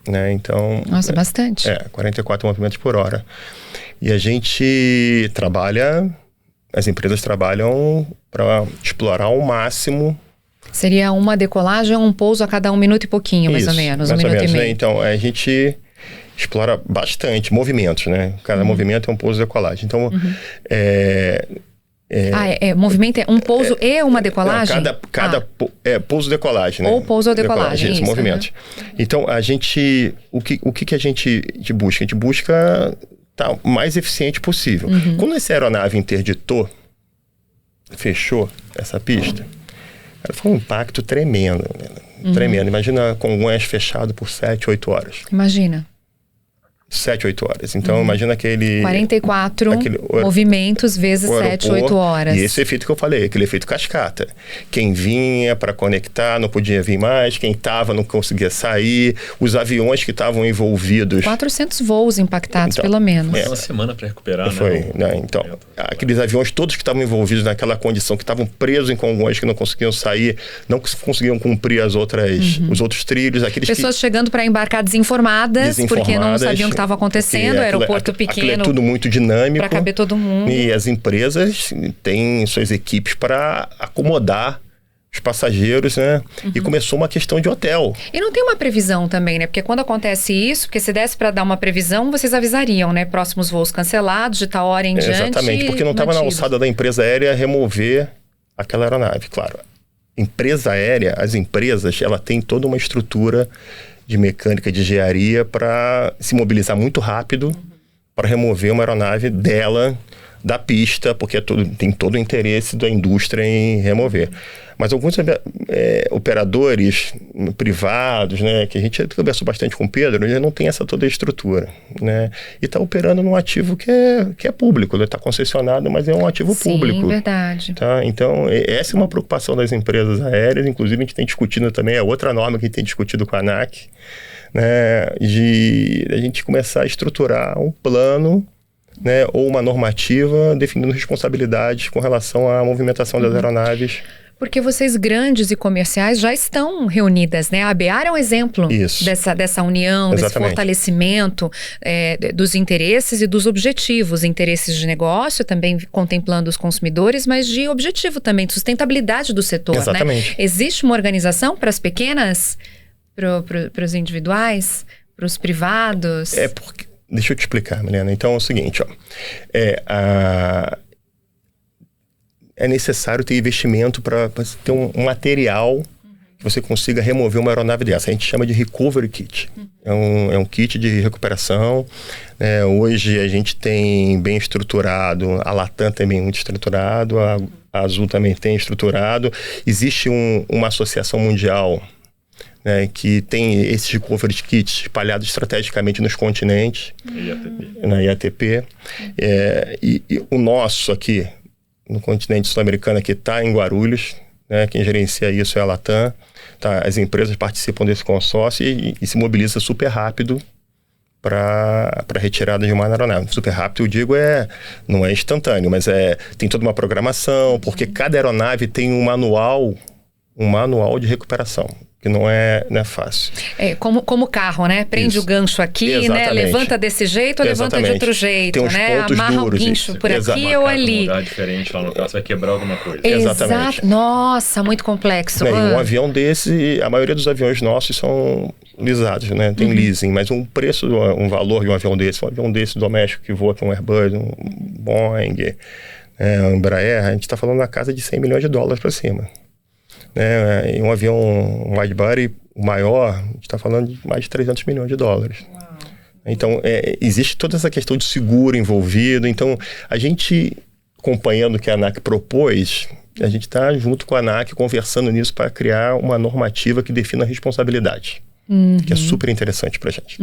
Né? Então, nossa, bastante. 44 movimentos por hora. E a gente trabalha, as empresas trabalham para explorar ao máximo. Seria uma decolagem ou um pouso a cada 1 minuto e pouquinho, mais ou menos, um minuto e meio. Né? Então, a gente explora bastante movimentos, né? Cada movimento é um pouso e decolagem. Então, movimento é um pouso e uma decolagem? Cada pouso e decolagem, né? Ou pouso ou decolagem, isso, movimentos. Então, a gente... O que a gente busca? A gente busca estar o mais eficiente possível. Quando essa aeronave interditou, fechou essa pista, foi um impacto tremendo. Tremendo. Imagina Congonhas fechado por 7, 8 horas. Imagina. 7, 8 horas. Então, imagina aquele... 44 movimentos vezes 7, 8 horas. E esse efeito que eu falei, aquele efeito cascata. Quem vinha para conectar não podia vir mais, quem estava não conseguia sair, os aviões que estavam envolvidos... 400 voos impactados, pelo menos. Uma semana para recuperar, né? Então, aqueles aviões todos que estavam envolvidos naquela condição, que estavam presos em Congonhas, que não conseguiam sair, não conseguiam cumprir os outros trilhos. Pessoas chegando para embarcar desinformadas, porque não sabiam que estava acontecendo, aeroporto pequeno. É tudo muito dinâmico. Para caber todo mundo. E as empresas têm suas equipes para acomodar os passageiros, né? E começou uma questão de hotel. E não tem uma previsão também, né? Porque quando acontece isso, porque se desse para dar uma previsão, vocês avisariam, né? Próximos voos cancelados, de tal hora em diante. Exatamente, porque não estava na alçada da empresa aérea remover aquela aeronave, claro. Empresa aérea, as empresas, ela tem toda uma estrutura de mecânica, de engenharia, para se mobilizar muito rápido para remover uma aeronave dela da pista, porque tem todo o interesse da indústria em remover. Mas alguns operadores privados, né, que a gente conversou bastante com o Pedro, ele não tem essa toda a estrutura, né? E está operando num ativo que é público, está concessionado, mas é um ativo público. Sim, verdade. Tá? Então, essa é uma preocupação das empresas aéreas, inclusive a gente tem discutido também, é outra norma que a gente tem discutido com a ANAC, né, de a gente começar a estruturar um plano, né, ou uma normativa definindo responsabilidades com relação à movimentação das aeronaves. Porque vocês grandes e comerciais já estão reunidas, né? A ABEAR é um exemplo dessa união, Exatamente. desse fortalecimento dos interesses e dos objetivos. Interesses de negócio, também contemplando os consumidores, mas de objetivo também, de sustentabilidade do setor. Exatamente. Né? Existe uma organização para as pequenas, para os individuais, para os privados? Porque... Deixa eu te explicar, Milena. Então é o seguinte, ó. É necessário ter investimento para ter um material que você consiga remover uma aeronave dessa. A gente chama de recovery kit. É um kit de recuperação. Hoje a gente tem bem estruturado, a Latam também muito estruturado, a Azul também tem estruturado. Existe uma associação mundial, né, que tem esses recovery kits espalhados estrategicamente nos continentes, na IATP. E o nosso aqui, no continente sul-americano, que está em Guarulhos, né, quem gerencia isso é a Latam. Tá? As empresas participam desse consórcio e se mobiliza super rápido para retirada de uma aeronave. Super rápido, eu digo, não é instantâneo, mas tem toda uma programação, porque cada aeronave tem um manual de recuperação, que não é fácil. Como carro, né? Prende o gancho aqui, exatamente, né? Levanta desse jeito ou levanta de outro jeito, tem uns né? pontos Amarra duros, o guincho por aqui ou ali. Diferente lá no caso, vai quebrar alguma coisa. Exatamente. Nossa, muito complexo. E um avião desse, a maioria dos aviões nossos são lisados, né? Tem leasing, mas um valor de um avião desse doméstico que voa com um Airbus, um Boeing, um Embraer, a gente está falando na casa de $100 milhões para cima. Em um avião wide body, o maior, a gente está falando de mais de $300 milhões. Uau. Então, existe toda essa questão de seguro envolvido. Então, a gente, acompanhando o que a ANAC propôs, a gente está junto com a ANAC conversando nisso para criar uma normativa que defina a responsabilidade, que é super interessante para a gente.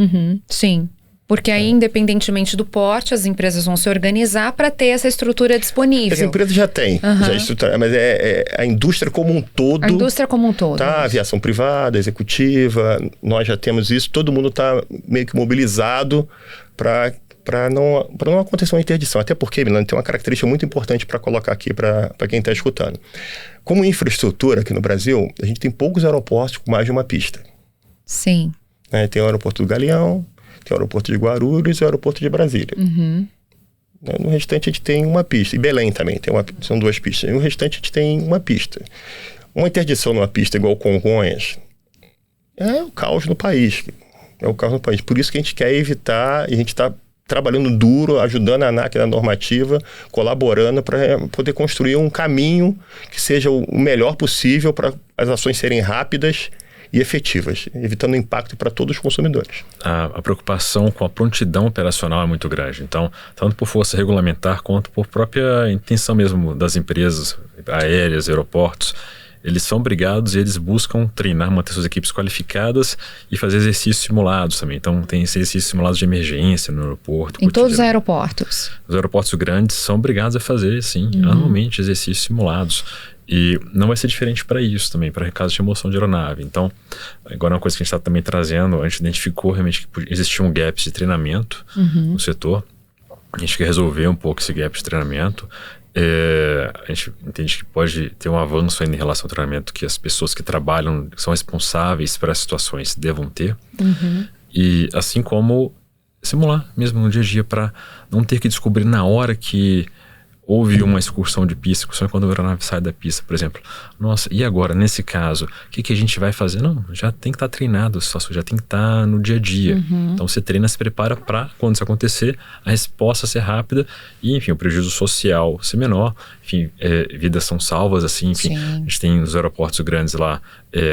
Sim. Porque aí, independentemente do porte, as empresas vão se organizar para ter essa estrutura disponível. As empresas já têm, já estrutura, mas a indústria como um todo. A indústria como um todo. Tá, aviação privada, executiva, nós já temos isso, todo mundo está meio que mobilizado para não acontecer uma interdição. Até porque, Milano, tem uma característica muito importante para colocar aqui para quem está escutando. Como infraestrutura aqui no Brasil, a gente tem poucos aeroportos com mais de uma pista. Sim. Tem o aeroporto do Galeão, tem o aeroporto de Guarulhos e o aeroporto de Brasília. No restante a gente tem uma pista. E Belém também, são 2 pistas. E no restante a gente tem uma pista. Uma interdição numa pista igual Congonhas é o caos no país. Por isso que a gente quer evitar, e a gente está trabalhando duro, ajudando a ANAC na normativa, colaborando para poder construir um caminho que seja o melhor possível para as ações serem rápidas e efetivas, evitando impacto para todos os consumidores. A preocupação com a prontidão operacional é muito grande. Então, tanto por força regulamentar quanto por própria intenção mesmo das empresas aéreas, aeroportos, eles são obrigados e eles buscam treinar, manter suas equipes qualificadas e fazer exercícios simulados também. Então, tem exercícios simulados de emergência no aeroporto. Em todos os aeroportos? Os aeroportos grandes são obrigados a fazer, sim, anualmente exercícios simulados. E não vai ser diferente para isso também, para casos de remoção de aeronave. Então, agora uma coisa que a gente está também trazendo, a gente identificou realmente que existia um gap de treinamento no setor. A gente quer resolver um pouco esse gap de treinamento. A gente entende que pode ter um avanço ainda em relação ao treinamento que as pessoas que trabalham, que são responsáveis para as situações, devam ter. E assim como simular mesmo no dia a dia para não ter que descobrir na hora que houve uma excursão de pista, excursão é quando a aeronave sai da pista, por exemplo. Nossa, e agora, nesse caso, o que a gente vai fazer? Não, já tem que estar treinado, já tem que estar no dia a dia. Então você treina, se prepara para, quando isso acontecer, a resposta ser rápida e, enfim, o prejuízo social ser menor. Enfim, vidas são salvas, assim, enfim. Sim. A gente tem nos aeroportos grandes lá,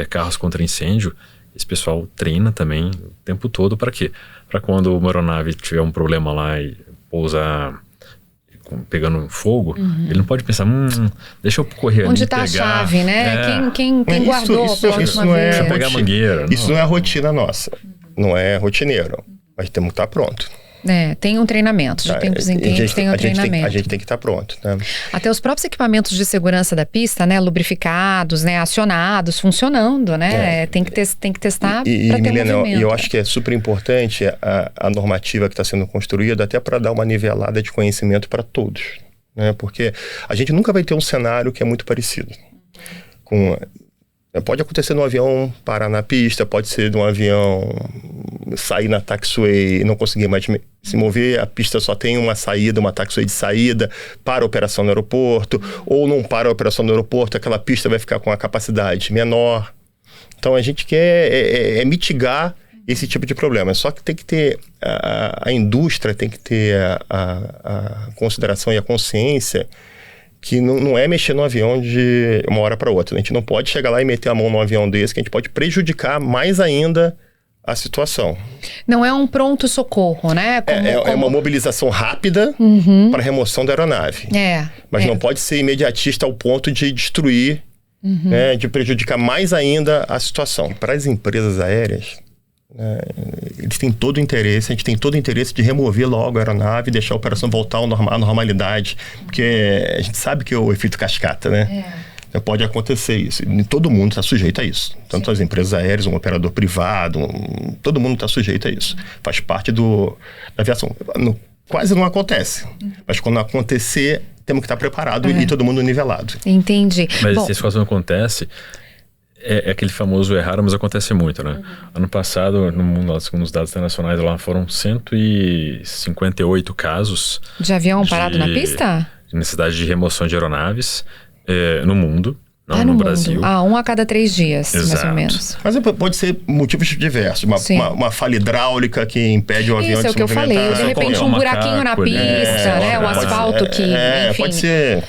carros contra incêndio. esse pessoal treina também o tempo todo para quê? Para quando uma aeronave tiver um problema lá e pousar pegando fogo, ele não pode pensar, deixa eu correr ali. Onde está a chave, né? Quem guardou pela última vez? Deixa eu pegar a mangueira. Isso não é rotina nossa, não é rotineiro, mas temos que estar pronto. Tem um treinamento, de tempos em tempos tem um treinamento. A gente tem que estar pronto, né? Até os próprios equipamentos de segurança da pista, né, lubrificados, né, acionados, funcionando, né? Tem que testar para ter Milena, movimento. E eu acho que é super importante a normativa que está sendo construída até para dar uma nivelada de conhecimento para todos, né? Porque a gente nunca vai ter um cenário que é muito parecido. Pode acontecer no avião parar na pista, pode ser de um avião sair na taxiway e não conseguir mais se mover, a pista só tem uma saída, uma taxiway de saída para a operação no aeroporto, ou não para a operação no aeroporto, aquela pista vai ficar com a capacidade menor. Então a gente quer mitigar esse tipo de problema. Só que tem que ter, a indústria tem que ter a consideração e a consciência que não é mexer no avião de uma hora para outra. A gente não pode chegar lá e meter a mão num avião desse, que a gente pode prejudicar mais ainda a situação. Não é um pronto-socorro, né? É uma mobilização rápida para remoção da aeronave. Mas não pode ser imediatista ao ponto de destruir, né, de prejudicar mais ainda a situação. Para as empresas aéreas, eles têm todo o interesse, a gente tem todo o interesse de remover logo a aeronave e deixar a operação voltar à normalidade, porque a gente sabe que é o efeito cascata, né? Pode acontecer isso, e todo mundo está sujeito a isso, tanto as empresas aéreas, um operador privado, todo mundo está sujeito a isso, faz parte da aviação. Quase não acontece, mas quando acontecer, temos que estar preparado e todo mundo nivelado. Entendi. Mas se isso quase não acontece, é aquele famoso raro, mas acontece muito, né? Ano passado, no mundo, segundo os dados internacionais, lá foram 158 casos de avião parado na pista? De necessidade de remoção de aeronaves no mundo, não no Brasil. Um a cada 3 dias, Exato. mais ou menos. Mas pode ser motivos diversos. Uma falha hidráulica que impede o avião de se movimentar. Isso é o que eu falei. De repente um buraquinho na pista, né? O asfalto que, enfim... Pode ser...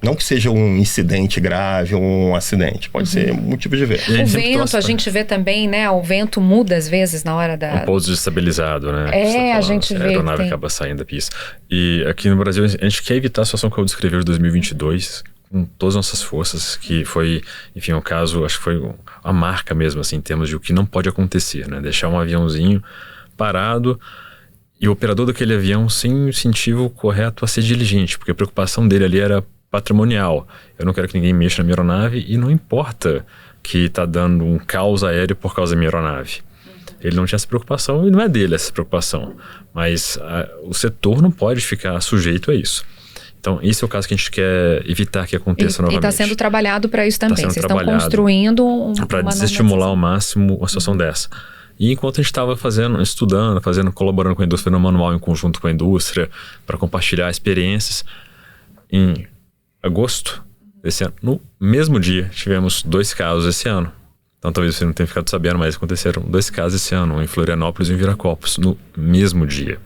Não que seja um incidente grave ou um acidente, pode ser motivo diverso. O vento, a gente vê também, né? O vento muda às vezes na hora da... Um pouso desestabilizado, né? A gente vê. A aeronave acaba saindo da pista. E aqui no Brasil, a gente quer evitar a situação que eu descrevi de 2022, com todas as nossas forças, que foi, enfim, um caso, acho que foi a marca mesmo, assim, em termos de o que não pode acontecer, né? Deixar um aviãozinho parado e o operador daquele avião sem o incentivo correto a ser diligente, porque a preocupação dele ali era patrimonial. Eu não quero que ninguém mexa na minha aeronave e não importa que está dando um caos aéreo por causa da minha aeronave. Ele não tinha essa preocupação e não é dele essa preocupação. Mas o setor não pode ficar sujeito a isso. Então, esse é o caso que a gente quer evitar que aconteça novamente. E está sendo trabalhado para isso também. Vocês estão construindo para desestimular ao máximo uma situação dessa. E enquanto a gente estava estudando, colaborando com a indústria no manual em conjunto com a indústria, para compartilhar experiências, em agosto desse ano, no mesmo dia, tivemos 2 casos esse ano. Então talvez você não tenha ficado sabendo, mas aconteceram 2 casos esse ano, um em Florianópolis e um em Viracopos, no mesmo dia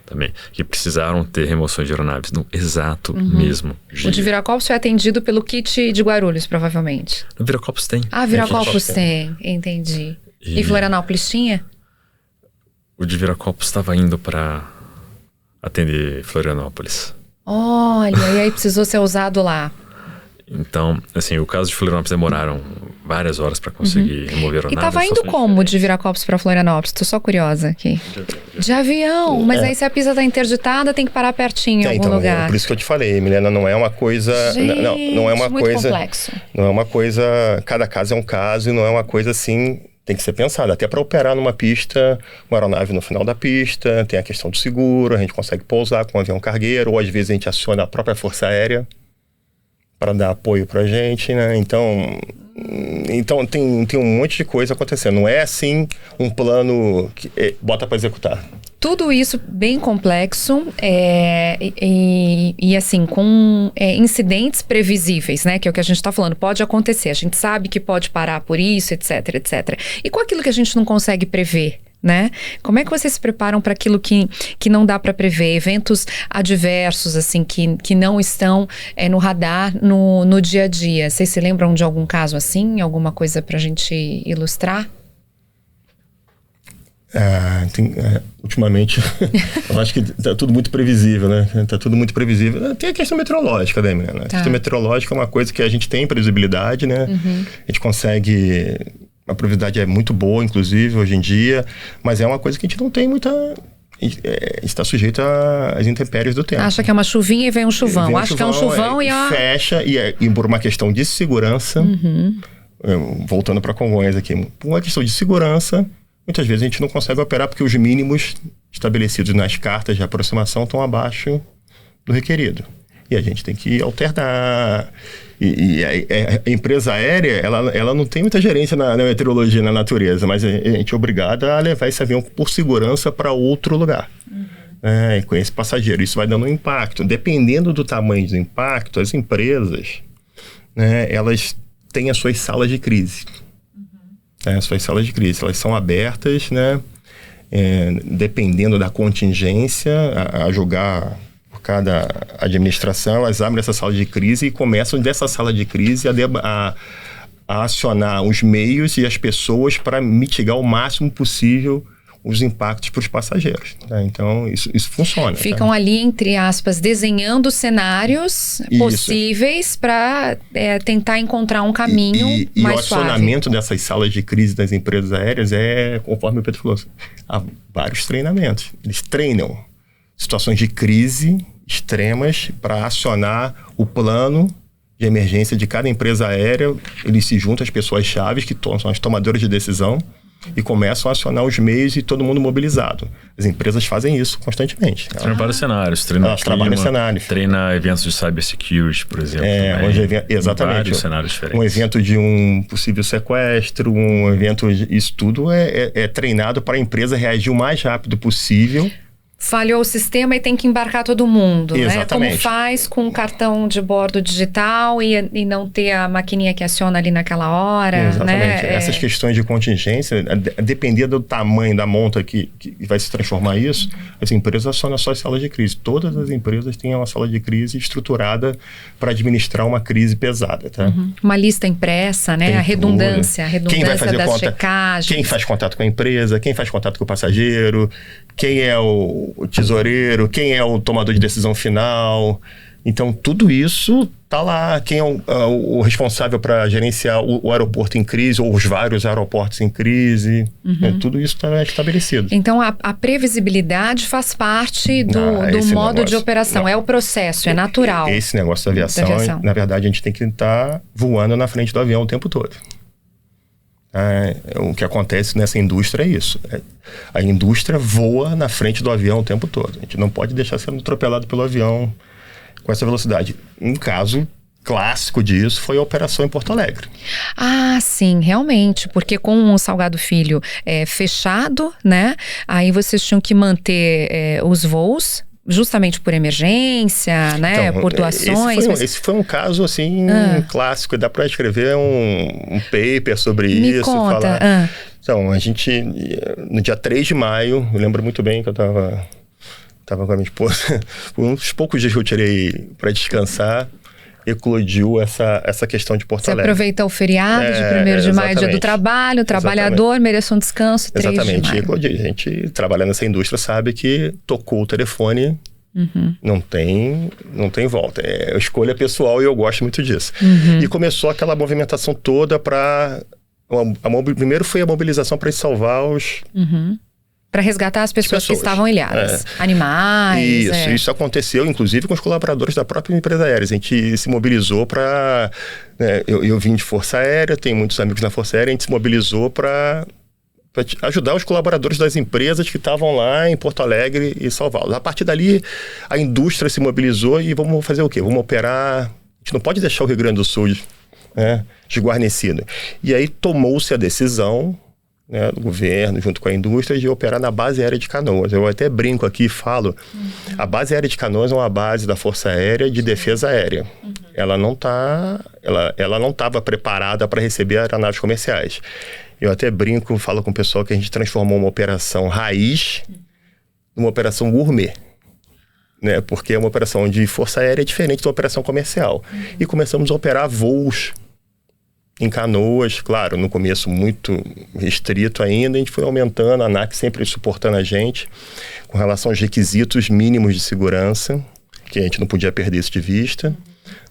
também, que precisaram ter remoções de aeronaves no exato mesmo dia. O de Viracopos foi atendido pelo kit de Guarulhos, provavelmente. No Viracopos tem. Viracopos tem, entendi. E Florianópolis tinha? O de Viracopos estava indo para atender Florianópolis. Olha, e aí precisou ser usado lá. Então, assim, o caso de Florianópolis demoraram várias horas para conseguir remover a aeronave. E estava indo como de Viracopos para Florianópolis? Tô só curiosa aqui. De avião. Mas aí se a pista está interditada, tem que parar pertinho em algum lugar. É por isso que eu te falei, Milena, não é uma coisa... Gente, não é uma muito coisa... complexo. Não é uma coisa... Cada caso é um caso e não é uma coisa assim... Tem que ser pensado. Até para operar numa pista, uma aeronave no final da pista, tem a questão do seguro, a gente consegue pousar com um avião cargueiro, ou às vezes a gente aciona a própria Força Aérea para dar apoio para a gente, né? Então tem um monte de coisa acontecendo. Não é assim um plano que bota para executar. Tudo isso bem complexo e assim, com incidentes previsíveis, né? Que é o que a gente está falando. Pode acontecer, a gente sabe que pode parar por isso, etc, etc. E com aquilo que a gente não consegue prever, né? Como é que vocês se preparam para aquilo que não dá para prever? Eventos adversos, assim, que não estão no radar no dia a dia. Vocês se lembram de algum caso assim? Alguma coisa para a gente ilustrar? Ultimamente, eu acho que tá tudo muito previsível, né? Tá tudo muito previsível. Tem a questão meteorológica, né, menina? A questão meteorológica é uma coisa que a gente tem previsibilidade, né? A gente consegue... A previsibilidade é muito boa, inclusive, hoje em dia, mas é uma coisa que a gente não tem muita... está sujeito às intempéries do tempo. Acha que é uma chuvinha e vem um chuvão. Que é um chuvão e... Fecha, e por uma questão de segurança, voltando para Congonhas aqui, por uma questão de segurança, muitas vezes a gente não consegue operar porque os mínimos estabelecidos nas cartas de aproximação estão abaixo do requerido. E a gente tem que alternar. E a empresa aérea, ela não tem muita gerência na meteorologia, na natureza, mas a gente é obrigado a levar esse avião por segurança para outro lugar. E com esse passageiro. Isso vai dando um impacto. Dependendo do tamanho do impacto, as empresas, né, elas têm as suas salas de crise. As suas salas de crise, elas são abertas, né? Dependendo da contingência, a julgar por cada administração, elas abrem essa sala de crise e começam dessa sala de crise a acionar os meios e as pessoas para mitigar o máximo possível os impactos para os passageiros. Tá? Então, isso funciona. Ficam ali, entre aspas, desenhando cenários possíveis para tentar encontrar um caminho mais suave. E o acionamento dessas salas de crise das empresas aéreas conforme o Pedro falou, há vários treinamentos. Eles treinam situações de crise extremas para acionar o plano de emergência de cada empresa aérea. Eles se juntam às pessoas-chave, que são as tomadoras de decisão, e começam a acionar os meios e todo mundo mobilizado. As empresas fazem isso constantemente. Treina vários cenários. Elas trabalham em cenários. Treina eventos de cybersecurity, por exemplo. Exatamente. Vários cenários diferentes. Um evento de um possível sequestro, um evento... Isso tudo é treinado para a empresa reagir o mais rápido possível. Falhou o sistema e tem que embarcar todo mundo, Exatamente. Como faz com um cartão de bordo digital e não ter a maquininha que aciona ali naquela hora, Exatamente. Essas questões de contingência, depender do tamanho da monta que vai se transformar isso, as empresas acionam suas salas de crise. Todas as empresas têm uma sala de crise estruturada para administrar uma crise pesada, tá? Uma lista impressa, né? A redundância quem vai fazer das checagens. Quem faz contato com a empresa, quem faz contato com o passageiro, quem é o tesoureiro, quem é o tomador de decisão final. Então, tudo isso está lá. Quem é o responsável para gerenciar o aeroporto em crise ou os vários aeroportos em crise. Tudo isso está estabelecido. Então, a previsibilidade faz parte do modo de operação. É o processo, é natural. Esse negócio da aviação, na verdade, a gente tem que estar voando na frente do avião o tempo todo. O que acontece nessa indústria é isso. A indústria voa na frente do avião o tempo todo. A gente não pode deixar sendo atropelado pelo avião com essa velocidade. Um caso clássico disso foi a operação em Porto Alegre. Sim, realmente. Porque com o Salgado Filho fechado, né? Aí vocês tinham que manter os voos justamente por emergência, né? Por doações. Esse foi um caso, assim, clássico. Dá para escrever um paper sobre Me isso. conta. Falar. Então, a gente, no dia 3 de maio, eu lembro muito bem que eu tava com a minha esposa, por uns poucos dias que eu tirei para descansar, eclodiu essa questão de Porto Alegre. Você aproveita o feriado de 1º de maio, dia do trabalho, o trabalhador merece um descanso, 3 de maio. Exatamente, a gente trabalha nessa indústria sabe que tocou o telefone, não tem volta. É escolha pessoal e eu gosto muito disso. E começou aquela movimentação toda para... Primeiro foi a mobilização para salvar os... Para resgatar as pessoas que estavam ilhadas. Animais. Isso aconteceu, inclusive, com os colaboradores da própria empresa aérea. A gente se mobilizou para... Eu vim de Força Aérea, tenho muitos amigos na Força Aérea, a gente se mobilizou para ajudar os colaboradores das empresas que estavam lá em Porto Alegre e salvá-los. A partir dali, a indústria se mobilizou e vamos fazer o quê? Vamos operar... A gente não pode deixar o Rio Grande do Sul desguarnecido. E aí tomou-se a decisão né, do governo, junto com a indústria, de operar na base aérea de Canoas. Eu até brinco aqui e falo, a base aérea de Canoas é uma base da Força Aérea de Defesa Aérea. Ela não estava preparada para receber aeronaves comerciais. Eu até brinco, falo com o pessoal que a gente transformou uma operação raiz numa operação gourmet. Né, porque é uma operação de Força Aérea diferente da operação comercial. E começamos a operar voos em Canoas, claro, no começo muito restrito ainda, a gente foi aumentando, a ANAC sempre suportando a gente com relação aos requisitos mínimos de segurança, que a gente não podia perder isso de vista,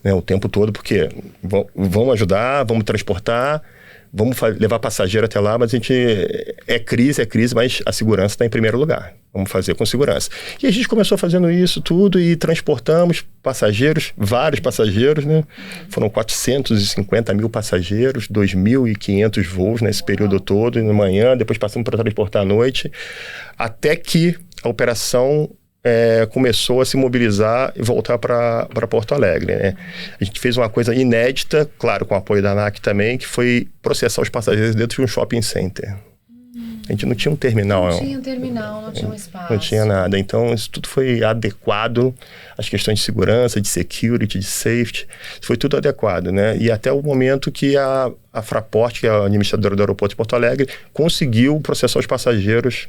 né, o tempo todo, porque vamos ajudar, vamos transportar, vamos levar passageiro até lá, mas a gente é crise, mas a segurança está em primeiro lugar. Vamos fazer com segurança. E a gente começou fazendo isso tudo e transportamos passageiros, vários passageiros, né? Foram 450 mil passageiros, 2.500 voos nesse período todo, na manhã, depois passamos para transportar à noite, até que a operação começou a se mobilizar e voltar para Porto Alegre, né? A gente fez uma coisa inédita, claro, com o apoio da ANAC também, que foi processar os passageiros dentro de um shopping center. A gente não tinha um terminal. Não tinha um terminal, não tinha um espaço. Não tinha nada. Então, isso tudo foi adequado. As questões de segurança, de security, de safety, foi tudo adequado, né? E até o momento que a Fraport, que é a administradora do aeroporto de Porto Alegre, conseguiu processar os passageiros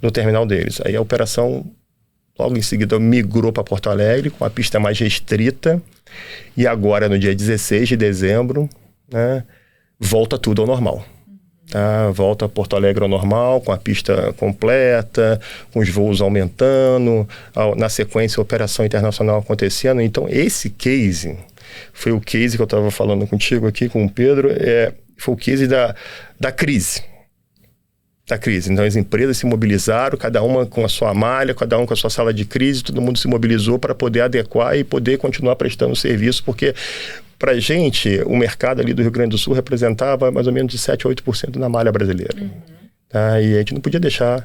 no terminal deles. Aí a operação, logo em seguida, migrou para Porto Alegre, com a pista mais restrita. E agora, no dia 16 de dezembro, né, volta tudo ao normal. Tá? Volta Porto Alegre ao normal, com a pista completa, com os voos aumentando, na sequência a operação internacional acontecendo. Então esse case, foi o case que eu estava falando contigo aqui, com o Pedro, foi o case da crise. Da crise. Então as empresas se mobilizaram, cada uma com a sua malha, cada uma com a sua sala de crise, todo mundo se mobilizou para poder adequar e poder continuar prestando serviço, porque para a gente, o mercado ali do Rio Grande do Sul representava mais ou menos de 7% a 8% na malha brasileira. Tá? E a gente não podia deixar a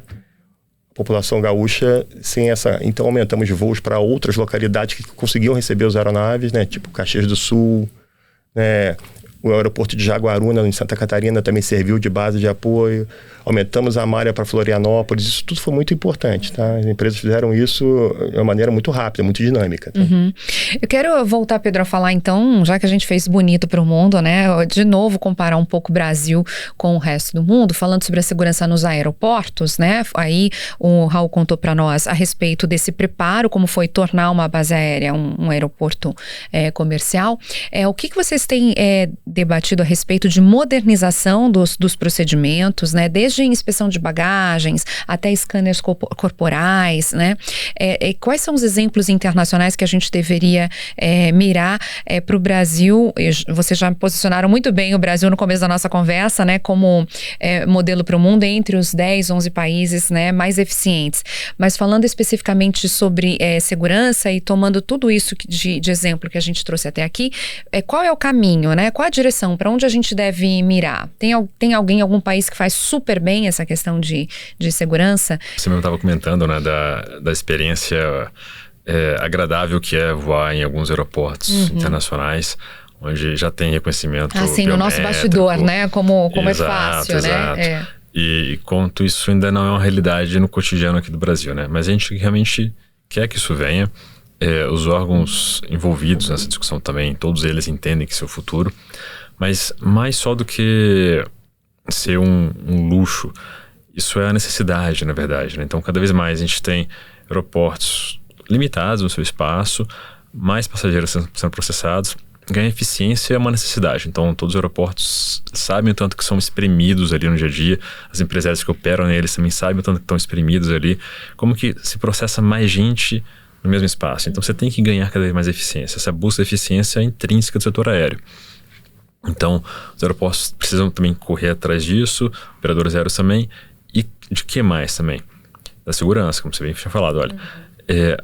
população gaúcha sem essa... Então, aumentamos voos para outras localidades que conseguiam receber as aeronaves, né? Tipo Caxias do Sul, né? O aeroporto de Jaguaruna, em Santa Catarina, também serviu de base de apoio. Aumentamos a malha para Florianópolis. Isso tudo foi muito importante, tá? As empresas fizeram isso de uma maneira muito rápida, muito dinâmica. Tá? Eu quero voltar, Pedro, a falar, então, já que a gente fez bonito para o mundo, né? De novo, comparar um pouco o Brasil com o resto do mundo, falando sobre a segurança nos aeroportos, né? Aí o Raul contou para nós a respeito desse preparo, como foi tornar uma base aérea um aeroporto comercial. O que vocês têm debatido a respeito de modernização dos procedimentos, né? Desde inspeção de bagagens até scanners corporais, né? Quais são os exemplos internacionais que a gente deveria mirar para o Brasil? Vocês já posicionaram muito bem o Brasil no começo da nossa conversa, né? Como modelo para o mundo entre os 10, 11 países, né, mais eficientes. Mas falando especificamente sobre segurança e tomando tudo isso de exemplo que a gente trouxe até aqui, qual é o caminho, né? Qual a direção? Para onde a gente deve mirar? Tem algum país que faz super bem essa questão de segurança? Você mesmo estava comentando, né, da experiência agradável que é voar em alguns aeroportos internacionais, onde já tem reconhecimento assim, no nosso bastidor, né? Como exato, é fácil, exato. Né? E quanto isso ainda não é uma realidade no cotidiano aqui do Brasil, né? Mas a gente realmente quer que isso venha. Os órgãos envolvidos nessa discussão também, todos eles entendem que isso é o futuro. Mas mais só do que ser um luxo, isso é a necessidade, na verdade, né? Então, cada vez mais a gente tem aeroportos limitados no seu espaço, mais passageiros sendo processados. Ganhar eficiência é uma necessidade. Então, todos os aeroportos sabem o tanto que são espremidos ali no dia a dia. As empresárias que operam neles também sabem o tanto que estão espremidos ali. Como que se processa mais gente no mesmo espaço. Então, você tem que ganhar cada vez mais eficiência. Essa busca de eficiência é intrínseca do setor aéreo. Então, os aeroportos precisam também correr atrás disso, operadores aéreos também. E de que mais também? Da segurança, como você bem tinha falado. Olha,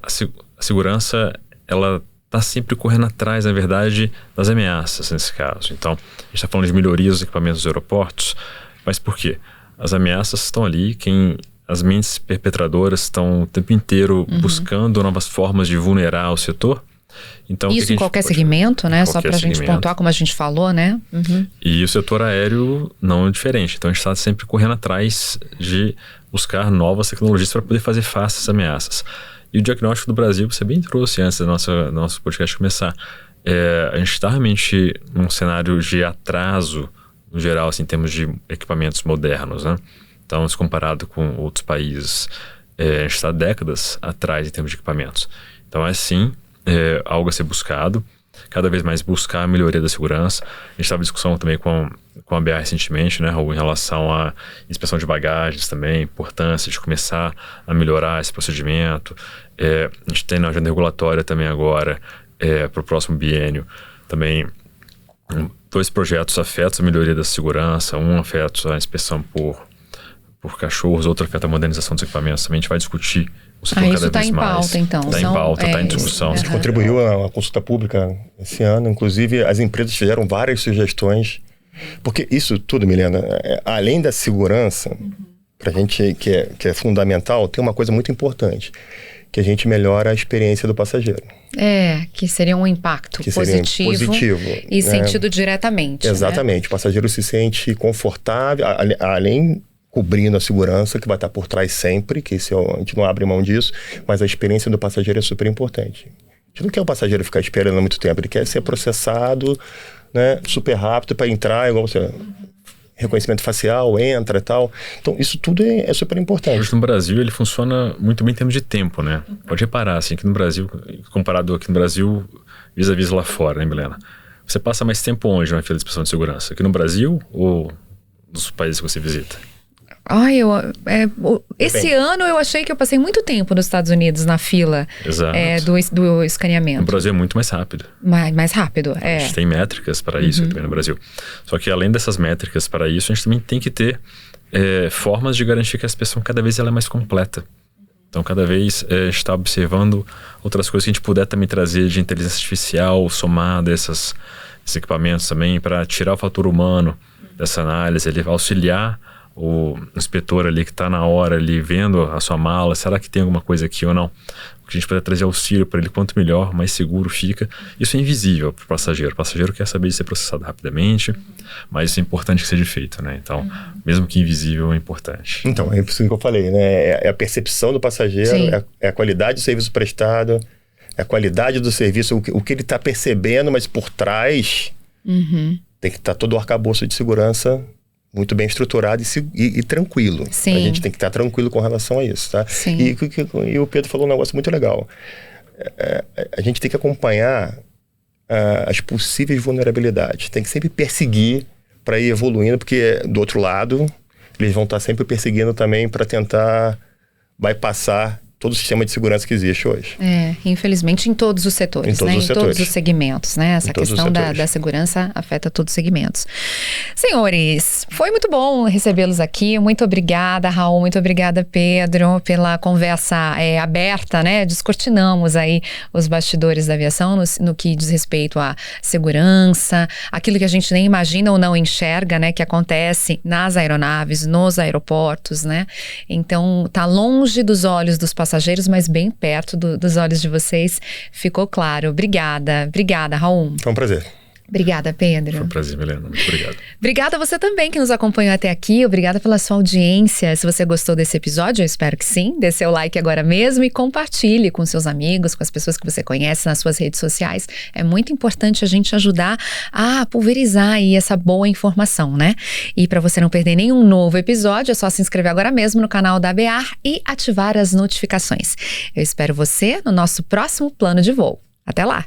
a segurança, ela está sempre correndo atrás, na verdade, das ameaças nesse caso. Então, a gente está falando de melhorias dos equipamentos dos aeroportos, mas por quê? As ameaças estão ali, as mentes perpetradoras estão o tempo inteiro buscando novas formas de vulnerar o setor. Então, isso em qualquer segmento, né? Só para a gente pontuar, como a gente falou, né? E o setor aéreo não é diferente. Então, a gente está sempre correndo atrás de buscar novas tecnologias para poder fazer face a essas ameaças. E o diagnóstico do Brasil, você bem trouxe antes do nosso podcast começar. A gente está realmente num cenário de atraso, no geral, assim, em termos de equipamentos modernos, né? Então, se comparado com outros países, a gente está décadas atrás em termos de equipamentos. Então, sim, algo a ser buscado, cada vez mais buscar a melhoria da segurança. A gente estava em discussão também com a BA recentemente, né, Raul, em relação à inspeção de bagagens também, a importância de começar a melhorar esse procedimento. A gente tem na agenda regulatória também agora, para o próximo biênio, também 2 projetos afetos à melhoria da segurança, um afeta a inspeção por cachorros, outro afeta a modernização dos equipamentos. Também a gente vai discutir o setor cada vez mais. Isso está em pauta, então. Está em pauta, está em discussão. A gente contribuiu a uma consulta pública esse ano, inclusive as empresas fizeram várias sugestões, porque isso tudo, Milena, além da segurança, para a gente que é fundamental, tem uma coisa muito importante, que a gente melhora a experiência do passageiro. Que seria um impacto positivo e sentido diretamente. Exatamente, né? O passageiro se sente confortável, além cobrindo a segurança que vai estar por trás sempre, que a gente não abre mão disso, mas a experiência do passageiro é super importante. A gente não quer o passageiro ficar esperando muito tempo, ele quer ser processado, né, super rápido para entrar, igual você... reconhecimento facial, entra e tal. Então, isso tudo é super importante. Hoje no Brasil, ele funciona muito bem em termos de tempo, né? Pode reparar, assim, que no Brasil, comparado aqui no Brasil, vis-a-vis lá fora, né, Milena? Você passa mais tempo onde na fila de inspeção de segurança? Aqui no Brasil ou nos países que você visita? Esse ano eu achei que eu passei muito tempo nos Estados Unidos na fila do escaneamento. No Brasil é muito mais rápido. Mais rápido, A gente tem métricas para isso também no Brasil. Só que além dessas métricas para isso, a gente também tem que ter formas de garantir que a inspeção cada vez ela é mais completa. Então, cada vez a gente está observando outras coisas que a gente puder também trazer de inteligência artificial somada a esses equipamentos também, para tirar o fator humano dessa análise, ele auxiliar o inspetor ali que está na hora ali vendo a sua mala, será que tem alguma coisa aqui ou não? O que a gente puder trazer auxílio para ele, quanto melhor, mais seguro fica. Isso é invisível para o passageiro. O passageiro quer saber de ser processado rapidamente, mas isso é importante que seja feito, né? Então, mesmo que invisível, é importante. Então, é isso que eu falei, né? É a percepção do passageiro, é a qualidade do serviço prestado, é a qualidade do serviço, o que ele está percebendo, mas por trás tem que estar todo o arcabouço de segurança muito bem estruturado e tranquilo. Sim. A gente tem que estar tranquilo com relação a isso, tá? Sim. E o Pedro falou um negócio muito legal. A gente tem que acompanhar as possíveis vulnerabilidades. Tem que sempre perseguir para ir evoluindo, porque do outro lado, eles vão estar sempre perseguindo também para tentar bypassar todo o sistema de segurança que existe hoje. Infelizmente em todos os setores, em todos os segmentos, né? Essa questão da segurança afeta todos os segmentos. Senhores, foi muito bom recebê-los aqui. Muito obrigada, Raul. Muito obrigada, Pedro, pela conversa aberta, né? Descortinamos aí os bastidores da aviação no que diz respeito à segurança, aquilo que a gente nem imagina ou não enxerga, né? Que acontece nas aeronaves, nos aeroportos, né? Então, tá longe dos olhos dos passageiros, mas bem perto dos olhos de vocês, ficou claro. Obrigada, Raul. Foi um prazer. Obrigada, Pedro. Foi um prazer, Milena. Muito obrigado. Obrigada a você também que nos acompanhou até aqui. Obrigada pela sua audiência. Se você gostou desse episódio, eu espero que sim. Dê seu like agora mesmo e compartilhe com seus amigos, com as pessoas que você conhece nas suas redes sociais. É muito importante a gente ajudar a pulverizar aí essa boa informação, né? E para você não perder nenhum novo episódio, é só se inscrever agora mesmo no canal da ABAR e ativar as notificações. Eu espero você no nosso próximo plano de voo. Até lá!